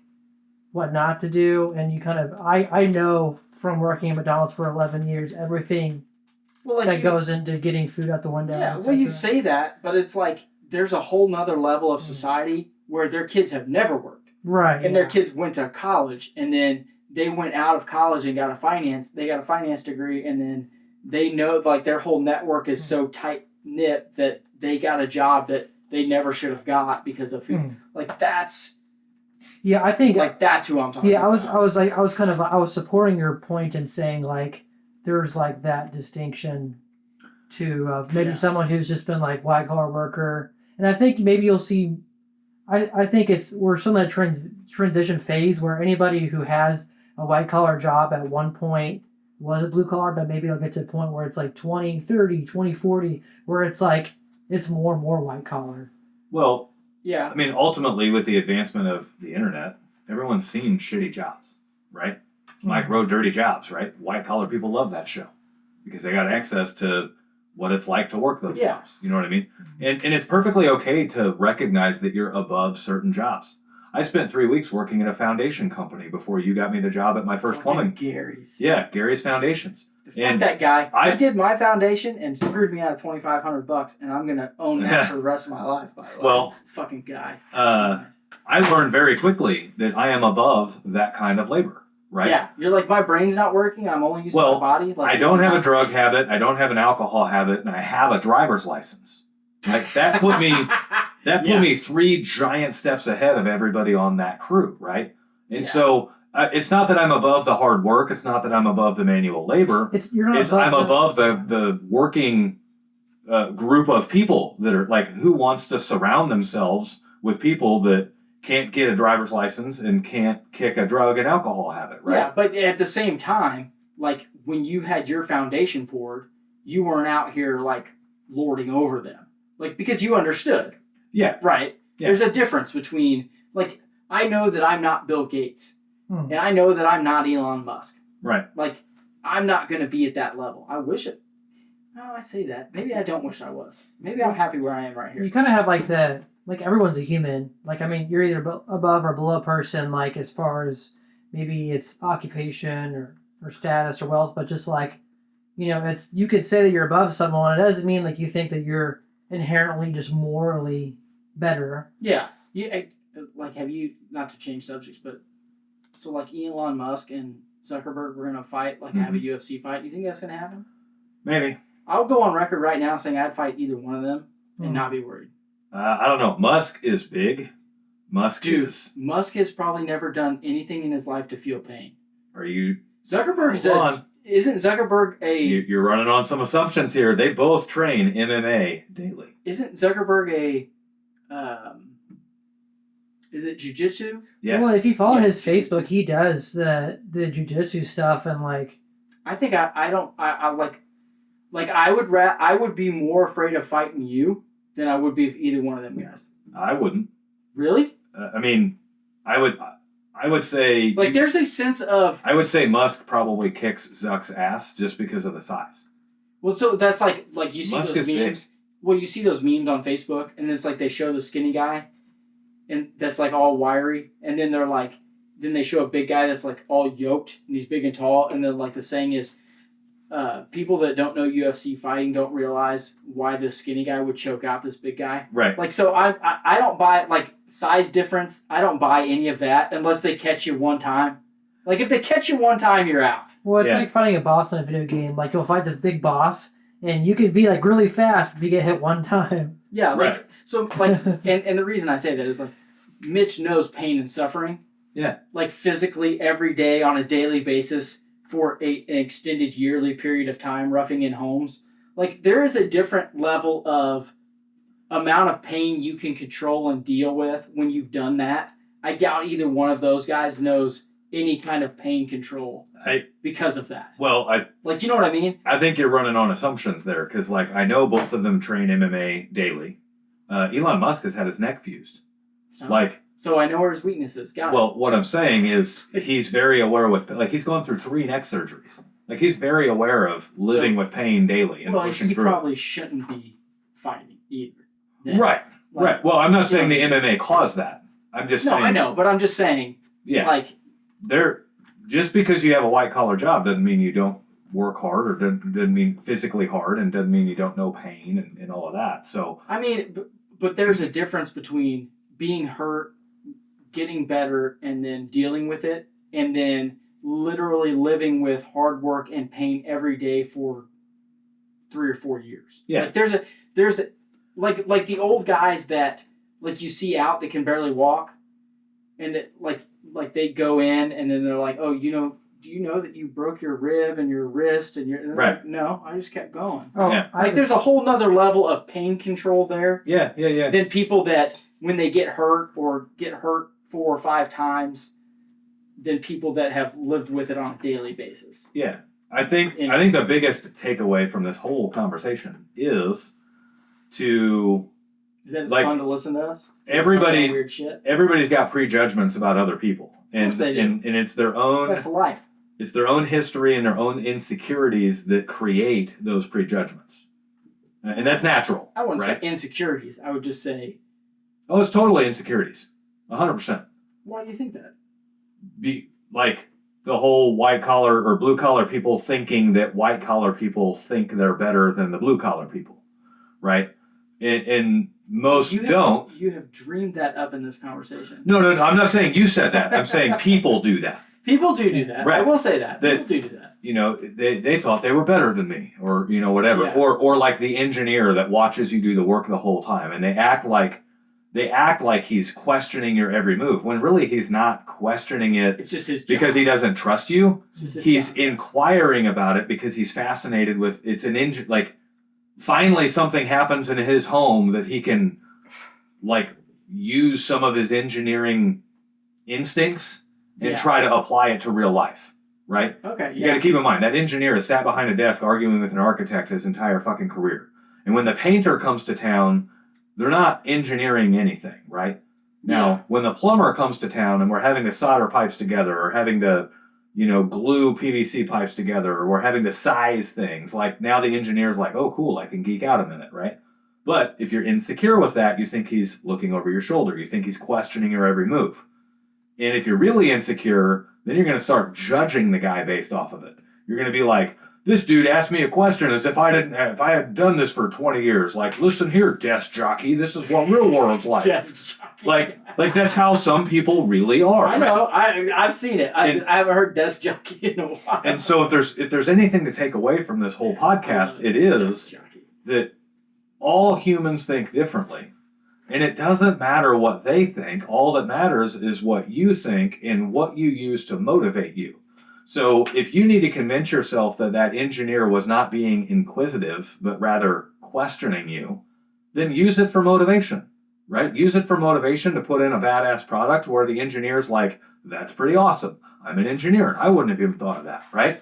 what not to do. And you kind of, I know from working at McDonald's for 11 years, everything that goes into getting food out the window. Yeah, well, you say that, but it's like, there's a whole nother level of society where their kids have never worked. Right. And their kids went to college, and then they went out of college and got a finance degree, and then they know, like, their whole network is so tight-knit that they got a job that they never should have got because of food. Like, that's... Yeah, I think... Like, that's who I'm talking about. I was supporting your point in saying, like, there's, like, that distinction to maybe someone who's just been, like, white-collar worker. And I think maybe you'll see... I think we're still in that transition phase where anybody who has a white-collar job at one point was a blue-collar, but maybe it'll get to a point where it's, like, 20, 30, 20, 40, where it's, like, it's more and more white-collar. Well, yeah. I mean, ultimately, with the advancement of the internet, everyone's seen shitty jobs, right? Mike wrote Dirty Jobs, right? White-collar people love that show because they got access to what it's like to work those jobs. You know what I mean? And it's perfectly okay to recognize that you're above certain jobs. I spent 3 weeks working at a foundation company before you got me the job at my first plumbing. Gary's. Yeah, Gary's Foundations. Fuck that guy. I did my foundation and screwed me out of $2,500, and I'm gonna own that for the rest of my life. By the way. Well, fucking guy. I learned very quickly that I am above that kind of labor. Right? Yeah, you're like, my brain's not working. I'm only using my body. Like, I don't have a drug habit. I don't have an alcohol habit, and I have a driver's license. Like, that put me 3 giant steps ahead of everybody on that crew, right? And so it's not that I'm above the hard work. It's not that I'm above the manual labor. I'm above the working group of people that are like, who wants to surround themselves with people that can't get a driver's license and can't kick a drug and alcohol habit, right? Yeah, but at the same time, like, when you had your foundation poured, you weren't out here, like, lording over them. Like, because you understood. Yeah. Right? Yeah. There's a difference between, like, I know that I'm not Bill Gates. And I know that I'm not Elon Musk. Right. Like, I'm not going to be at that level. I wish it. No, I say that. Maybe I don't wish I was. Maybe I'm happy where I am right here. You kind of have, like, everyone's a human. Like, I mean, you're either above or below person, like, as far as maybe it's occupation or status or wealth, but just, like, you could say that you're above someone. It doesn't mean, like, you think that you're inherently just morally better. Yeah. like, have you, not to change subjects, but so like Elon Musk and Zuckerberg were gonna fight, like have a UFC fight. Do you think that's gonna happen? Maybe. I'll go on record right now saying I'd fight either one of them and not be worried. I don't know. Musk is big. Musk has probably never done anything in his life to feel pain. Are you? Isn't Zuckerberg a? You're running on some assumptions here. They both train MMA daily. Isn't Zuckerberg a? Is it jiu-jitsu? Yeah. Well, if you follow his Facebook, he does the jiu-jitsu stuff and like. I think I would be more afraid of fighting you than I would be of either one of them guys. I wouldn't. Really? I mean, I would say... Like, there's a sense of... I would say Musk probably kicks Zuck's ass just because of the size. Well, so that's like you see Musk those memes. Big. Well, you see those memes on Facebook, and it's like they show the skinny guy, and that's like all wiry, and then then they show a big guy that's like all yoked, and he's big and tall, and then like the saying is, people that don't know UFC fighting don't realize why this skinny guy would choke out this big guy. Right. Like, so I don't buy, like, size difference. I don't buy any of that unless they catch you one time. Like, if they catch you one time, you're out. Well, it's like fighting a boss in a video game. Like, you'll fight this big boss, and you can be, like, really fast if you get hit one time. Yeah, like, so, like, and the reason I say that is, like, Mitch knows pain and suffering. Yeah. Like, physically, every day, on a daily basis, for an extended yearly period of time, roughing in homes. Like, there is a different level of amount of pain you can control and deal with when you've done that. I doubt either one of those guys knows any kind of pain control because of that. Well, you know what I mean? I think you're running on assumptions there, because, like, I know both of them train MMA daily. Elon Musk has had his neck fused. So I know where his weakness is. Got it. Well, what I'm saying is he's very aware he's gone through 3 neck surgeries. Like, he's very aware of living with pain daily and pushing through. He probably shouldn't be fighting either. Then. Right. Well, I'm not saying the MMA caused that. I'm just saying. No, I know, but I'm just saying. Yeah. Like, just because you have a white collar job doesn't mean you don't work hard, or doesn't mean physically hard, and doesn't mean you don't know pain and all of that. So. I mean, but there's a difference between being hurt, getting better, and then dealing with it, and then literally living with hard work and pain every day for 3 or 4 years. Yeah. Like there's a like the old guys that like you see out that can barely walk, and that like they go in and then they're like, oh, do you know that you broke your rib and your wrist and your right? Like, no, I just kept going. Oh, yeah. There's a whole nother level of pain control there. Yeah. Than people that when they get hurt 4 or 5 times than people that have lived with it on a daily basis. Yeah. I think the biggest takeaway from this whole conversation is that it's fun to listen to us? Everybody's got prejudgments about other people. And of course they do. And it's their own That's life. It's their own history and their own insecurities that create those prejudgments. And that's natural. I wouldn't say insecurities. I would just say it's totally insecurities. 100%. Why do you think that? Like the whole white collar or blue collar people thinking that white collar people think they're better than the blue collar people, right? And most don't. You have dreamed that up in this conversation. No. I'm not saying you said that. I'm saying people do that. People do that. Right. I will say that. People do that. They thought they were better than me, or whatever, yeah. or like the engineer that watches you do the work the whole time, and they act like he's questioning your every move, when really he's not questioning it. It's just his job. Because he doesn't trust you. He's job. Inquiring about it because he's fascinated with it's an engine. Like, finally something happens in his home that he can, like, use some of his engineering instincts and try to apply it to real life. Right? Okay. You got to keep in mind that engineer has sat behind a desk arguing with an architect his entire fucking career, and when the painter comes to town, they're not engineering anything, right? Now, when the plumber comes to town and we're having to solder pipes together, or having to, glue PVC pipes together, or we're having to size things, like, now the engineer's like, oh, cool, I can geek out a minute, right? But if you're insecure with that, you think he's looking over your shoulder. You think he's questioning your every move. And if you're really insecure, then you're going to start judging the guy based off of it. You're going to be like, this dude asked me a question as if I had done this for 20 years. Like, listen here, desk jockey, this is what real world's like. Desk jockey. Like that's how some people really are. I know. I've seen it. I haven't heard desk jockey in a while. And so if there's anything to take away from this whole podcast, it is that all humans think differently. And it doesn't matter what they think. All that matters is what you think and what you use to motivate you. So if you need to convince yourself that engineer was not being inquisitive, but rather questioning you, then use it for motivation, right? Use it for motivation to put in a badass product where the engineer's like, that's pretty awesome. I'm an engineer. I wouldn't have even thought of that, right?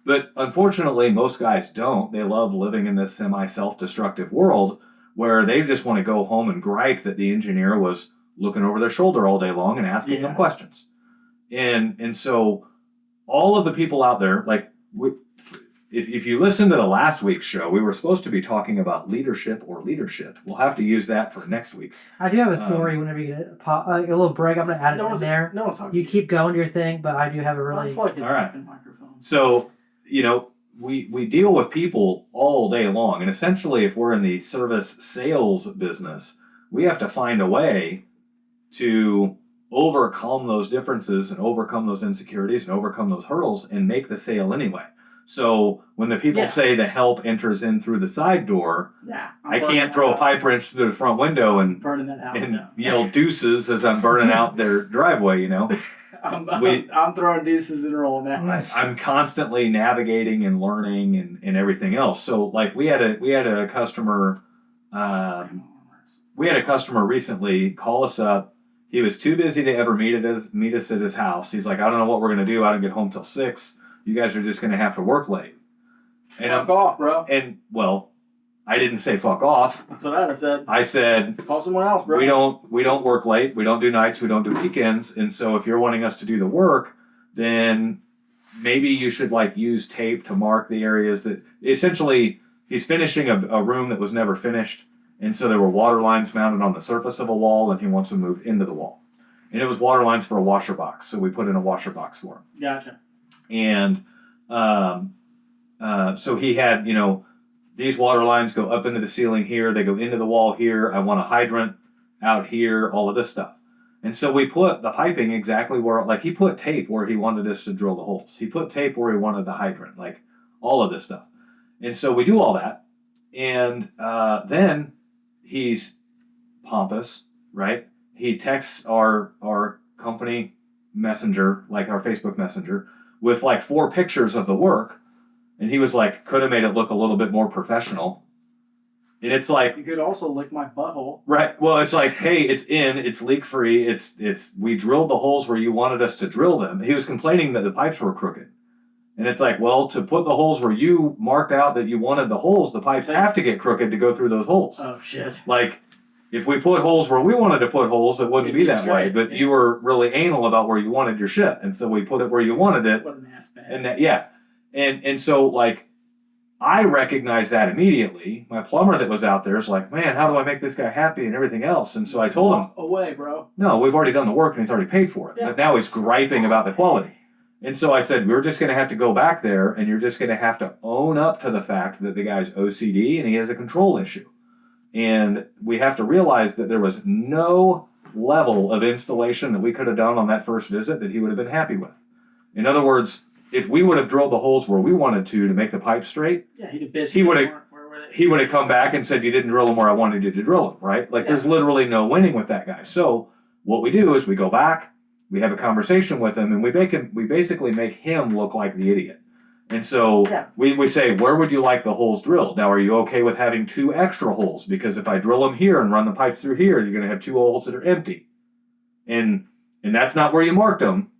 But unfortunately, most guys don't. They love living in this semi-self-destructive world where they just want to go home and gripe that the engineer was looking over their shoulder all day long and asking them questions. And so all of the people out there, like, if you listen to the last week's show, we were supposed to be talking about leadership or leadership. We'll have to use that for next week's. I do have a story whenever you get a little break. I'm going to add it in there. No one's talking. You keep going to your thing, but I do have a really... All right. So, we deal with people all day long. And essentially, if we're in the service sales business, we have to find a way to overcome those differences and overcome those insecurities and overcome those hurdles and make the sale anyway. So when the people say the help enters in through the side door, I can't throw a pipe wrench through the front window and burning that house down. Yell deuces as I'm burning out their driveway, I'm throwing deuces and rolling that. I'm constantly navigating and learning and everything else. So like we had a customer recently call us up. He was too busy to ever meet us at his house. He's like, I don't know what we're going to do. I don't get home till 6. You guys are just going to have to work late. And fuck off, bro. And, well, I didn't say fuck off. That's what I said. I said, call someone else, bro. We don't work late. We don't do nights. We don't do weekends. And so if you're wanting us to do the work, then maybe you should, like, use tape to mark the areas that... Essentially, he's finishing a room that was never finished. And so there were water lines mounted on the surface of a wall, and he wants to move into the wall. And it was water lines for a washer box, so we put in a washer box for him. Gotcha. And so he had, these water lines go up into the ceiling here, they go into the wall here, I want a hydrant out here, all of this stuff. And so we put the piping exactly where, like, he put tape where he wanted us to drill the holes. He put tape where he wanted the hydrant, like, all of this stuff. And so we do all that. And then he's pompous, right? He texts our company messenger, like our Facebook messenger, with like 4 pictures of the work. And he was like, could have made it look a little bit more professional. And it's like... You could also lick my butthole. Right. Well, it's like, hey, it's leak free. We drilled the holes where you wanted us to drill them. He was complaining that the pipes were crooked. And it's like, well, to put the holes where you marked out that you wanted the holes, the pipes have to get crooked to go through those holes. Oh, shit. Like, if we put holes where we wanted to put holes, it wouldn't be that straight, way. But you were really anal about where you wanted your shit. And so we put it where you wanted it. What an ass bag. And so, like, I recognized that immediately. My plumber that was out there is like, man, how do I make this guy happy and everything else? And so I told him, away, bro. No, we've already done the work and he's already paid for it. Yeah. But now he's griping about the quality. And so I said, we're just going to have to go back there and you're just going to have to own up to the fact that the guy's OCD and he has a control issue. And we have to realize that there was no level of installation that we could have done on that first visit that he would have been happy with. In other words, if we would have drilled the holes where we wanted to make the pipe straight, he'd have bitched. He would have come back and said, you didn't drill them where I wanted you to drill them, right? Like, there's literally no winning with that guy. So what we do is we go back, we have a conversation with him, and we basically make him look like the idiot. And so we say, where would you like the holes drilled? Now, are you okay with having 2 extra holes? Because if I drill them here and run the pipes through here, you're going to have 2 holes that are empty. And that's not where you marked them,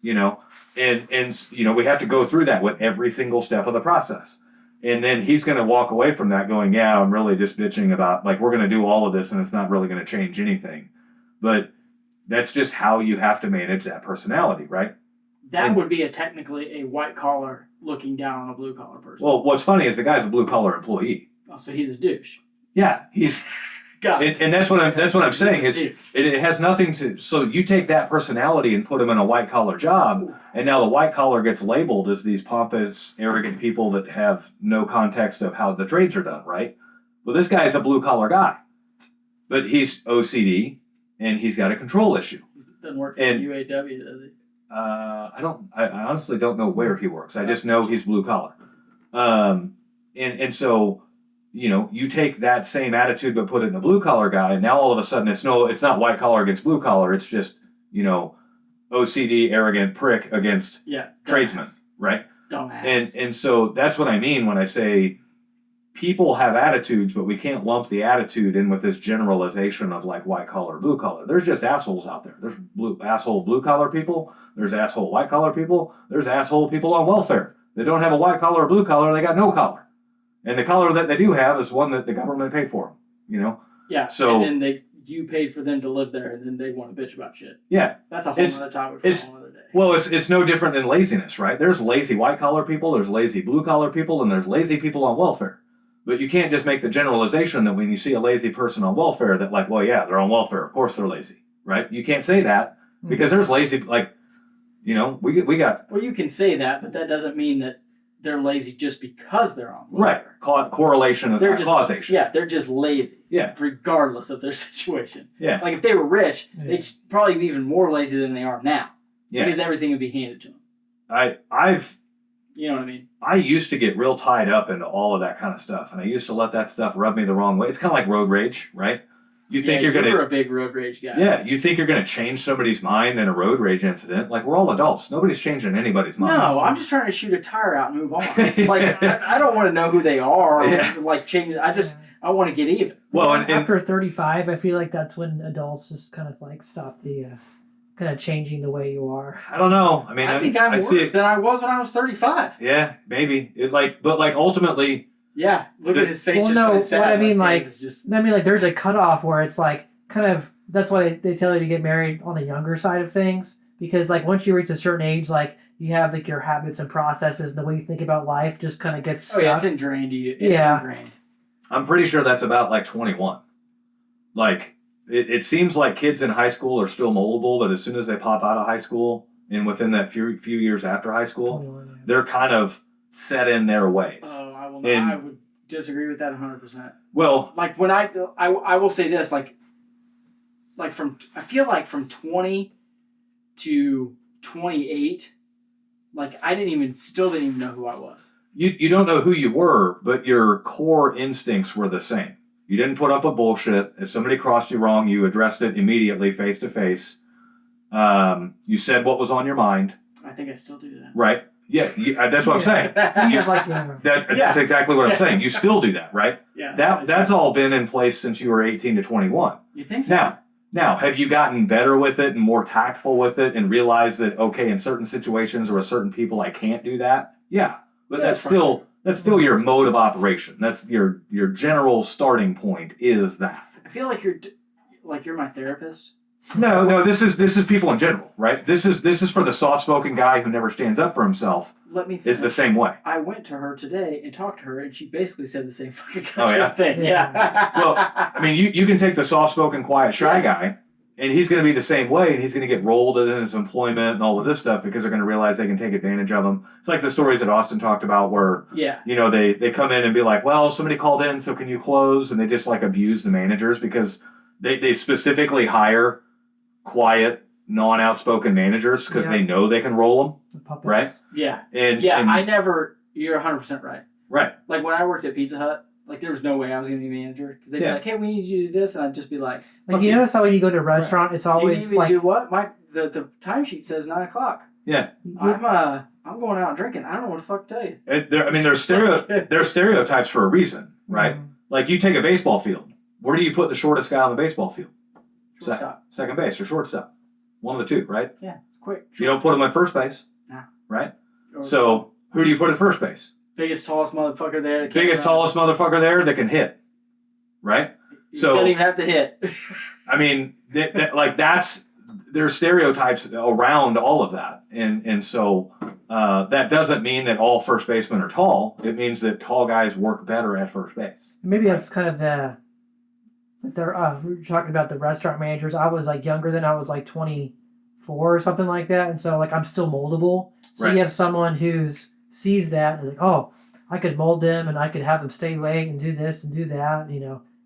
and we have to go through that with every single step of the process. And then he's going to walk away from that going, yeah, I'm really just bitching about, like, we're going to do all of this and it's not really going to change anything. But that's just how you have to manage that personality, right? That would be technically a white collar looking down on a blue collar person. Well, what's funny is the guy's a blue collar employee. Oh, so he's a douche. Yeah, And that's what I'm saying is it has nothing to. So you take that personality and put them in a white collar job, and now the white collar gets labeled as these pompous, arrogant people that have no context of how the trades are done, right? Well, this guy's a blue collar guy, but he's OCD and he's got a control issue. He doesn't work for UAW, does he? I honestly don't know where he works. I just know he's blue collar. And so, you take that same attitude but put it in a blue collar guy, and now all of a sudden it's not white collar against blue collar. It's just, OCD, arrogant prick against tradesmen, right? Dumbass. And so that's what I mean when I say people have attitudes, but we can't lump the attitude in with this generalization of like white collar, blue collar. There's just assholes out there. There's asshole blue collar people. There's asshole white collar people. There's asshole people on welfare. They don't have a white collar or blue collar. They got no collar. And the collar that they do have is one that the government paid for them, Yeah. So, and then you paid for them to live there, and then they want to bitch about shit. Yeah. That's a whole other topic for a whole other day. Well, it's no different than laziness, right? There's lazy white collar people, there's lazy blue collar people, and there's lazy people on welfare. But you can't just make the generalization that when you see a lazy person on welfare that like, well, yeah, they're on welfare. Of course they're lazy, right? You can't say that because there's lazy, like, we got... Well, you can say that, but that doesn't mean that they're lazy just because they're on welfare. Right. Correlation is not causation. Yeah, they're just lazy. Yeah. Regardless of their situation. Yeah. Like if they were rich, they'd probably be even more lazy than they are now. Yeah. Because everything would be handed to them. You know what I mean? I used to get real tied up into all of that kind of stuff, and I used to let that stuff rub me the wrong way. It's kind of like road rage, right? You think you're a big road rage guy. Yeah, you think you're going to change somebody's mind in a road rage incident. Like, we're all adults. Nobody's changing anybody's mind. No, I'm just trying to shoot a tire out and move on. Like, I don't want to know who they are or, like, change it. I want to get even. Well, and after 35, I feel like that's when adults just kind of, like, stop the... kind of changing the way you are. I don't know. I mean, I think I'm worse than I was when I was 35. Yeah, maybe. But ultimately... Yeah, look at his face. Well, no, what I mean, there's a cutoff where it's like, kind of, that's why they tell you to get married on the younger side of things. Because, like, once you reach a certain age, like, you have, like, your habits and processes and the way you think about life just kind of gets stuck. Oh, yeah, it's ingrained to you. Ingrained. I'm pretty sure that's about, like, 21. Like... It seems like kids in high school are still moldable, but as soon as they pop out of high school and within that few years after high school, they're kind of set in their ways. Oh, I would disagree with that 100%. Well, like when I will say this, I feel like from 20 to 28, like I still didn't even know who I was. You don't know who you were, but your core instincts were the same. You didn't put up a bullshit. If somebody crossed you wrong, you addressed it immediately, face to face. You said what was on your mind. I think I still do that. Right? Yeah, that's what I'm saying. That's exactly what I'm saying. You still do that, right? Yeah. That's all been in place since you were 18 to 21. You think so? Now, have you gotten better with it and more tactful with it and realized that, okay, in certain situations or with certain people, I can't do that? Yeah, but that's still your mode of operation. That's your general starting point is that. I feel like you're my therapist. No, this is people in general, right? This is for the soft-spoken guy who never stands up for himself. Let me finish. Is the same way. I went to her today and talked to her, and she basically said the same fucking thing. Yeah. Well, I mean, you can take the soft-spoken, quiet, shy guy, and he's going to be the same way, and he's going to get rolled in his employment and all of this stuff because they're going to realize they can take advantage of him. It's like the stories that Austin talked about where, they come in and be like, well, somebody called in, so can you close? And they just like abuse the managers because they specifically hire quiet, non-outspoken managers because they know they can roll them, right? Yeah. And you're 100% right. Right. Like when I worked at Pizza Hut, like there was no way I was going to be manager because they'd be like, hey, we need you to do this, and I'd just be like, you notice how when you go to a restaurant, it's always like, do what? The timesheet says 9:00. Yeah. I'm going out drinking. I don't know what the fuck to tell you. There's stereotypes for a reason, right? Mm-hmm. Like you take a baseball field. Where do you put the shortest guy on the baseball field? Shortstop. Second base or shortstop. One of the two, right? Yeah, quick. You don't put him at first base. Nah. Right? So, who do you put at first base? Biggest, tallest motherfucker there. Tallest motherfucker there that can hit. Right? You don't even have to hit. I mean, there's stereotypes around all of that. And so, that doesn't mean that all first basemen are tall. It means that tall guys work better at first base. Maybe that's kind of we were talking about the restaurant managers. I was like younger than I was like 24 or something like that, and so like I'm still moldable. So Right. you have someone who's sees that and is like, oh, I could mold them and I could have them stay late and do this and do that,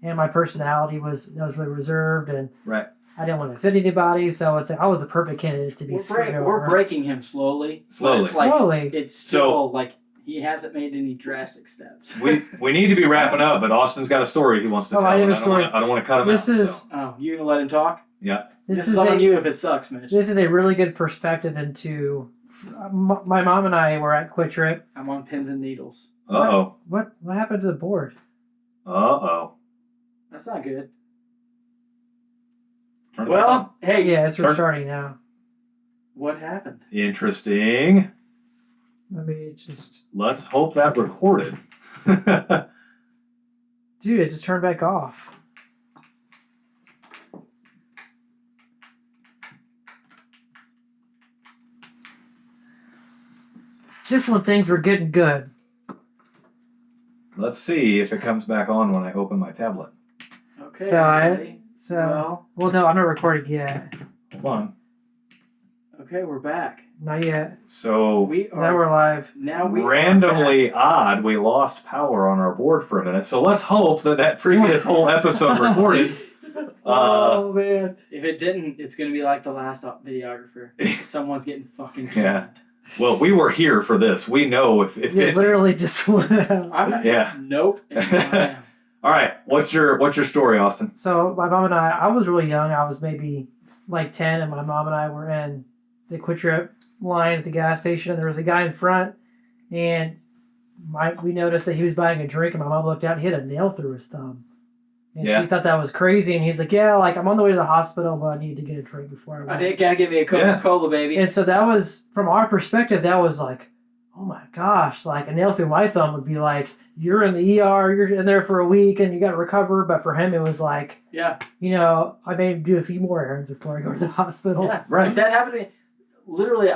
And my personality was really reserved and Right. I didn't want to offend anybody, so it's like I was the perfect candidate to be screwed over. We're breaking him slowly. Slowly. It's like, Slowly. It's still like he hasn't made any drastic steps. We need to be wrapping up, but Austin's got a story he wants to tell. I have a and story. I don't want to cut him This out. is So. Oh, you gonna let him talk? Yeah. This is on you if it sucks, Mitch. This is a really good perspective into. My mom and I were at Quick Trip. I'm on pins and needles. Uh-oh. What happened to the board? Uh-oh. That's not good. Turn it back on. Well, hey, Yeah, it's Turn- restarting now. what happened? Interesting. Let me just. Let's hope that recorded. Dude, it just turned back off. Just when things were getting good. Let's see if it comes back on when I open my tablet. Okay. So everybody. Well, no, I'm not recording yet. Hold on. Okay, we're back. Not yet. So We Now are we're live. now we randomly odd, we lost power on our board for a minute. So let's hope that previous whole episode recorded. Oh man. If it didn't, it's gonna be like the last videographer. Someone's getting fucking killed. Yeah. Well, we were here for this. We know if It it. literally just went out. I'm not, Yeah. Nope. It's not him. All right. What's your story, Austin? So my mom and I was really young. I was maybe like 10, and my mom and I were in the Quick Trip line at the gas station, and there was a guy in front, and we noticed that he was buying a drink, and my mom looked out and he had a nail through his thumb. And Yeah. she thought that was crazy, and he's like, yeah, like I'm on the way to the hospital, but I need to get a drink before I I went. gotta give me a Coca-Cola, baby. And so that was, from our perspective, that was like, oh my gosh, like a nail through my thumb would be like, you're in the ER, you're in there for a week, and you got to recover. But for him, it was like, Yeah. I may do a few more errands before I go to the hospital. Yeah. Right. Like, that happened to me. Literally,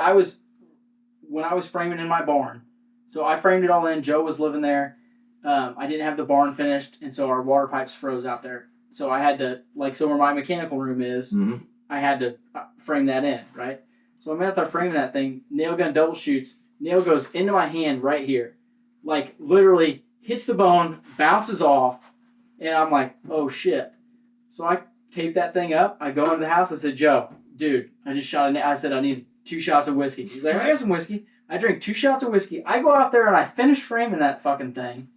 when I was framing in my barn. So I framed it all in. Joe was living there. I didn't have the barn finished, and so our water pipes froze out there. So I had to, so where my mechanical room is, Mm-hmm. I had to frame that in, right? So I'm out there framing that thing. Nail gun double shoots. Nail goes into my hand right here. Like, literally hits the bone, bounces off, and I'm like, oh shit. So I tape that thing up. I go into the house. I said, Joe, dude, I just shot a nail. I said, I need 2 shots of whiskey. He's like, I got some whiskey. I drink 2 shots of whiskey. I go out there and I finish framing that fucking thing.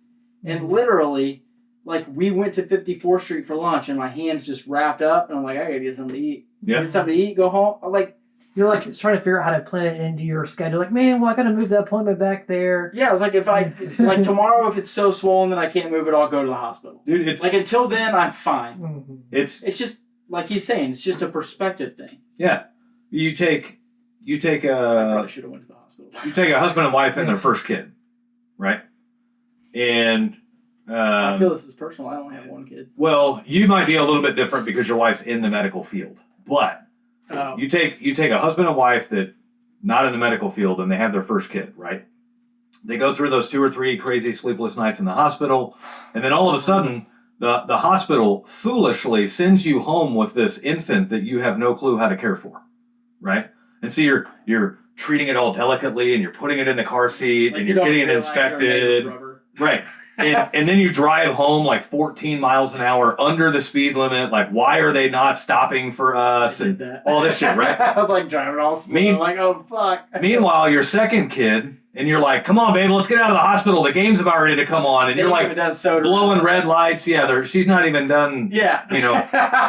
And literally, we went to 54th Street for lunch, and my hand's just wrapped up, and I'm like, I gotta get something to eat. Yeah. Get something to eat, go home. You're like trying to figure out how to plan it into your schedule. Like, man, well, I got to move that appointment back there. Yeah, I was like, if I, tomorrow, if it's so swollen that I can't move it, I'll go to the hospital. Dude, it's Until then, I'm fine. Mm-hmm. it's It's just, like he's saying, it's just a perspective thing. yeah. You take I probably should have went to the hospital. you take a husband and wife and their first kid, right? And I feel this is personal. I only have 1 kid. well, you might be a little bit different because your wife's in the medical field, but Oh. you take a husband and wife that not in the medical field and they have their first kid, right? They go through those 2 or 3 crazy sleepless nights in the hospital, and then all of a sudden the hospital foolishly sends you home with this infant that you have no clue how to care for, right? And so you're treating it all delicately, and you're putting it in the car seat, and you you're don't getting it realize they're made inspected, of rubber. right? And then you drive home 14 miles an hour under the speed limit. Like, why are they not stopping for us? I did And that. all this shit, right? I was driving all slow. Oh, fuck. Meanwhile, your second kid, and you're like, come on, babe, let's get out of the hospital. The game's about ready to come on. And They you're haven't done soda. blowing red lights. Yeah, she's not even done, Yeah.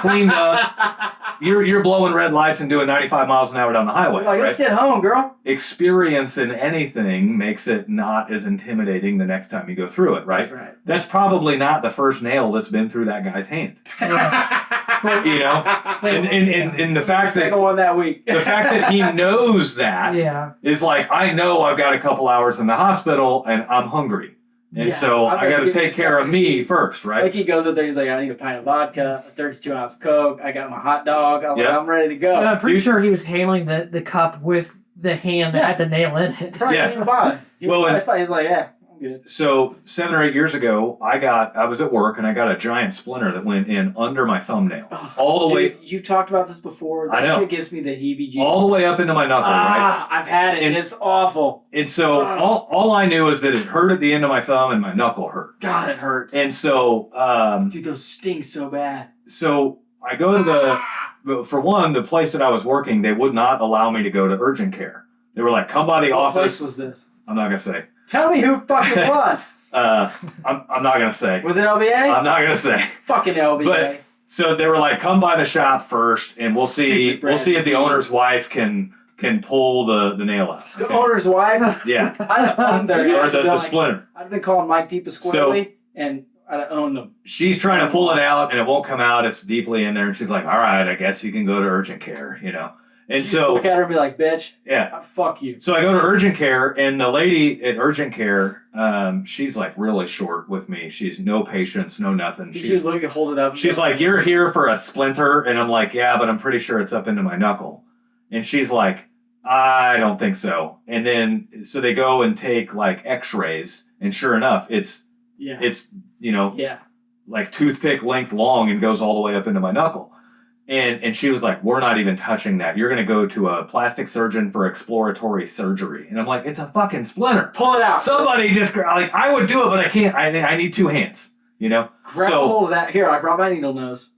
cleaned up. You're blowing red lights and doing 95 miles an hour down the highway. Like, let's right? get home, girl. Experience in anything makes it not as intimidating the next time you go through it, right? That's right. That's probably not the first nail that's been through that guy's hand. And the fact Second that one that week. the fact that he knows that Yeah. is like, I know I've got a couple hours in the hospital and I'm hungry. And Yeah, so I've I got gotta to give take you care of something. me first, right? He goes up there, he's like, I need a pint of vodka, a 32-ounce Coke, I got my hot dog, I'm ready to go. And I'm pretty Dude. sure he was handling the cup with the hand that had the nail in it. Probably Yeah. didn't even bother. Well, and- He's like, yeah, good. So 7 or 8 years ago, I was at work and I got a giant splinter that went in under my thumbnail, all the way. You've talked about this before. That I know. shit gives me the heebie-jeebies. All the way up into my knuckle, right? I've had it, and it's awful. And so all I knew is that it hurt at the end of my thumb and my knuckle hurt. God, it hurts. And so, dude, those sting so bad. So I go to for one, the place that I was working, they would not allow me to go to urgent care. They were like, come by the office. What place was this? I'm not gonna say. Tell me who fucking was. I'm not gonna say. Was it LBA? I'm not gonna say. Fucking LBA. But so they were like, come by the shop first, and we'll see. We'll see if the owner's wife can pull the nail out. The owner's wife. Yeah. I'd own their Or ass. the splinter. I'd been calling Mike DePasquale, and I'd own them. She's trying to pull it out, and it won't come out. It's deeply in there, and she's like, all right, I guess you can go to urgent care, And You so look at her and be like, bitch, yeah, fuck you. So I go to urgent care, and the lady at urgent care, she's like really short with me. She's no patience, no nothing. She's looking, hold it up. She's like, you're here for a splinter, and I'm like, yeah, but I'm pretty sure it's up into my knuckle. And she's like, I don't think so. And then so they go and take like X-rays, and sure enough, it's like toothpick length long and goes all the way up into my knuckle. And she was like, we're not even touching that. You're going to go to a plastic surgeon for exploratory surgery. And I'm like, it's a fucking splinter. Pull it out. Somebody just, like, I would do it, but I can't. I need 2 hands, Grab a hold of that. Here, I brought my needle nose.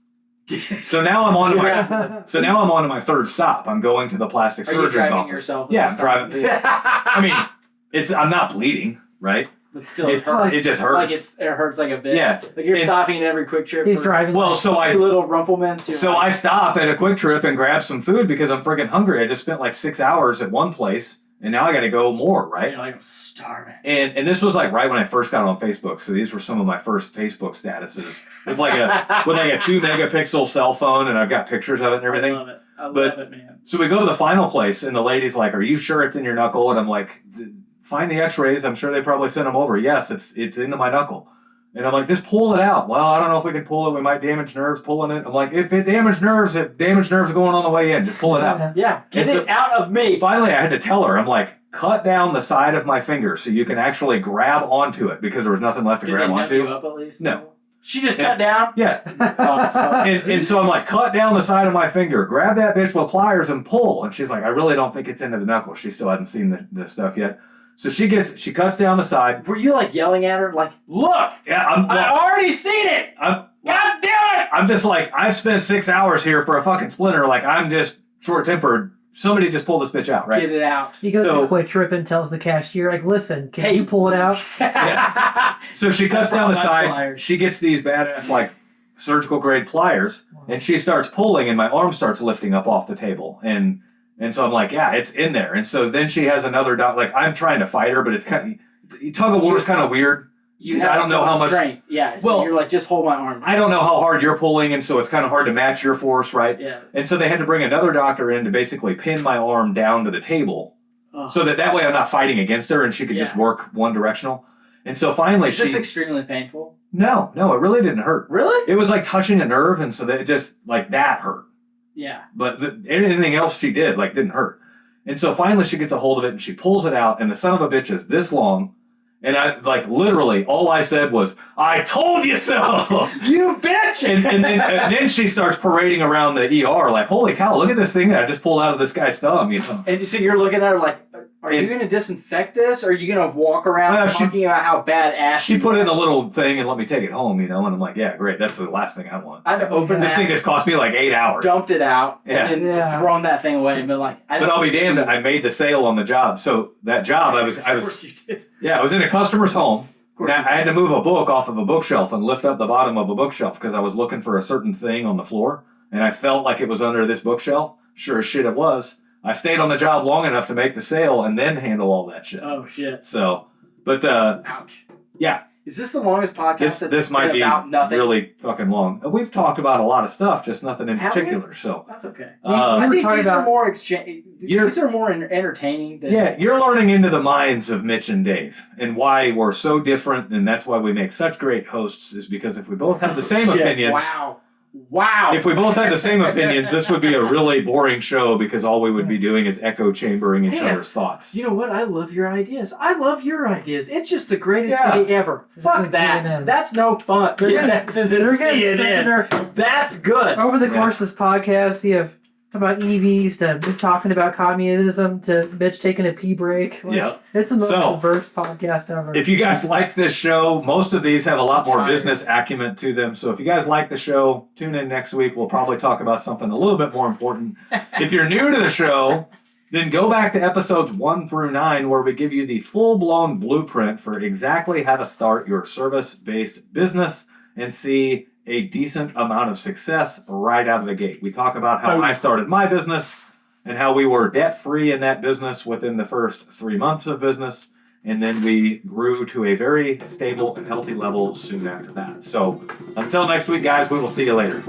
So now I'm on to my third stop. I'm going to the plastic surgeon's office. Yourself Yeah, I'm driving. I mean, I'm not bleeding, right? But still, it just hurts. It hurts like a bitch. Yeah. Like you're stopping at every Quick Trip. He's driving. Well, so two little Rumplemans. I stop at a Quick Trip and grab some food because I'm freaking hungry. I just spent like 6 hours at one place, and now I got to go more, right? You're like, I'm starving. And this was like right when I first got on Facebook. So these were some of my first Facebook statuses with like a 2 megapixel cell phone, and I've got pictures of it and everything. I love it. I love it, man. So we go to the final place, and the lady's like, "Are you sure it's in your knuckle?" And I'm like, find the X-rays. I'm sure they probably sent them over. Yes, it's into my knuckle. And I'm like, just pull it out. Well, I don't know if we can pull it. We might damage nerves pulling it. I'm like, if it damaged nerves going on the way in. Just pull it out. Yeah, get it out of me. Finally, I had to tell her. I'm like, cut down the side of my finger so you can actually grab onto it because there was nothing left to grab onto. Did they nut you up at least? No. She just cut down? Yeah. And so I'm like, cut down the side of my finger. Grab that bitch with pliers and pull. And she's like, I really don't think it's into the knuckle. She still hadn't seen the stuff yet. So she cuts down the side. Were you like yelling at her like, look, yeah, I've already seen it. God damn it. I'm just like, I've spent 6 hours here for a fucking splinter. Like, I'm just short-tempered. Somebody just pull this bitch out, right? Get it out. He goes to Quick Trip and tells the cashier, like, listen, can you pull it out? Yeah. So she cuts down the side. Pliers. She gets these badass, like, surgical grade pliers, and she starts pulling, and my arm starts lifting up off the table. And so I'm like, yeah, it's in there. And so then she has another like, I'm trying to fight her, but it's kind of, tug of war is kind of weird. Because I don't know how much strength. Yeah. So you're like, just hold my arm. I don't know how hard you're pulling, and so it's kind of hard to match your force, right? Yeah. And so they had to bring another doctor in to basically pin my arm down to the table, so that way I'm not fighting against her, and she could just work one directional. And so finally, is this extremely painful? No, it really didn't hurt. Really? It was like touching a nerve, and so that it just like that hurt. Yeah. But anything else she did like didn't hurt. And so finally she gets a hold of it and she pulls it out, and the son of a bitch is this long. And I like literally all I said was, I told you so. You bitch. And then she starts parading around the ER like, holy cow, look at this thing that I just pulled out of this guy's thumb, And so you're looking at her like, are you going to disinfect this, or are you going to walk around talking about how badass? She put in a little thing and let me take it home, and I'm like, yeah, great, that's the last thing I want. I had to open this thing just cost me like 8 hours. Dumped it out, and then thrown that thing away, and been like, but I'll be damned, I made the sale on the job. So that job, I was, of course you did. Yeah, I was in a customer's home. I had to move a book off of a bookshelf and lift up the bottom of a bookshelf because I was looking for a certain thing on the floor, and I felt like it was under this bookshelf. Sure as shit it was. I stayed on the job long enough to make the sale and then handle all that shit. Oh, shit. So, but... ouch. Yeah. Is this the longest podcast this might be about nothing? Really fucking long. We've talked about a lot of stuff, just nothing in particular. So that's okay. I think these are more These are more entertaining. Than you're learning into the minds of Mitch and Dave and why we're so different, and that's why we make such great hosts. Is because if we both have the same opinions, Wow. If we both had the same opinions, this would be a really boring show because all we would be doing is echo chambering each other's thoughts. You know what? I love your ideas. I love your ideas. It's just the greatest day ever. Fuck that. CNN. That's no fun. That's CNN. That's good. Over the course of this podcast, you have about EVs to talking about communism to Mitch taking a pee break. It's the most diverse podcast ever. If you guys like this show, most of these have a lot more business acumen to them. So if you guys like the show, tune in next week. We'll probably talk about something a little bit more important. If you're new to the show, then go back to episodes 1 through 9 where we give you the full-blown blueprint for exactly how to start your service-based business and see a decent amount of success right out of the gate. We talk about how I started my business and how we were debt-free in that business within the first 3 months of business, and then we grew to a very stable and healthy level soon after that. So until next week, guys, we will see you later.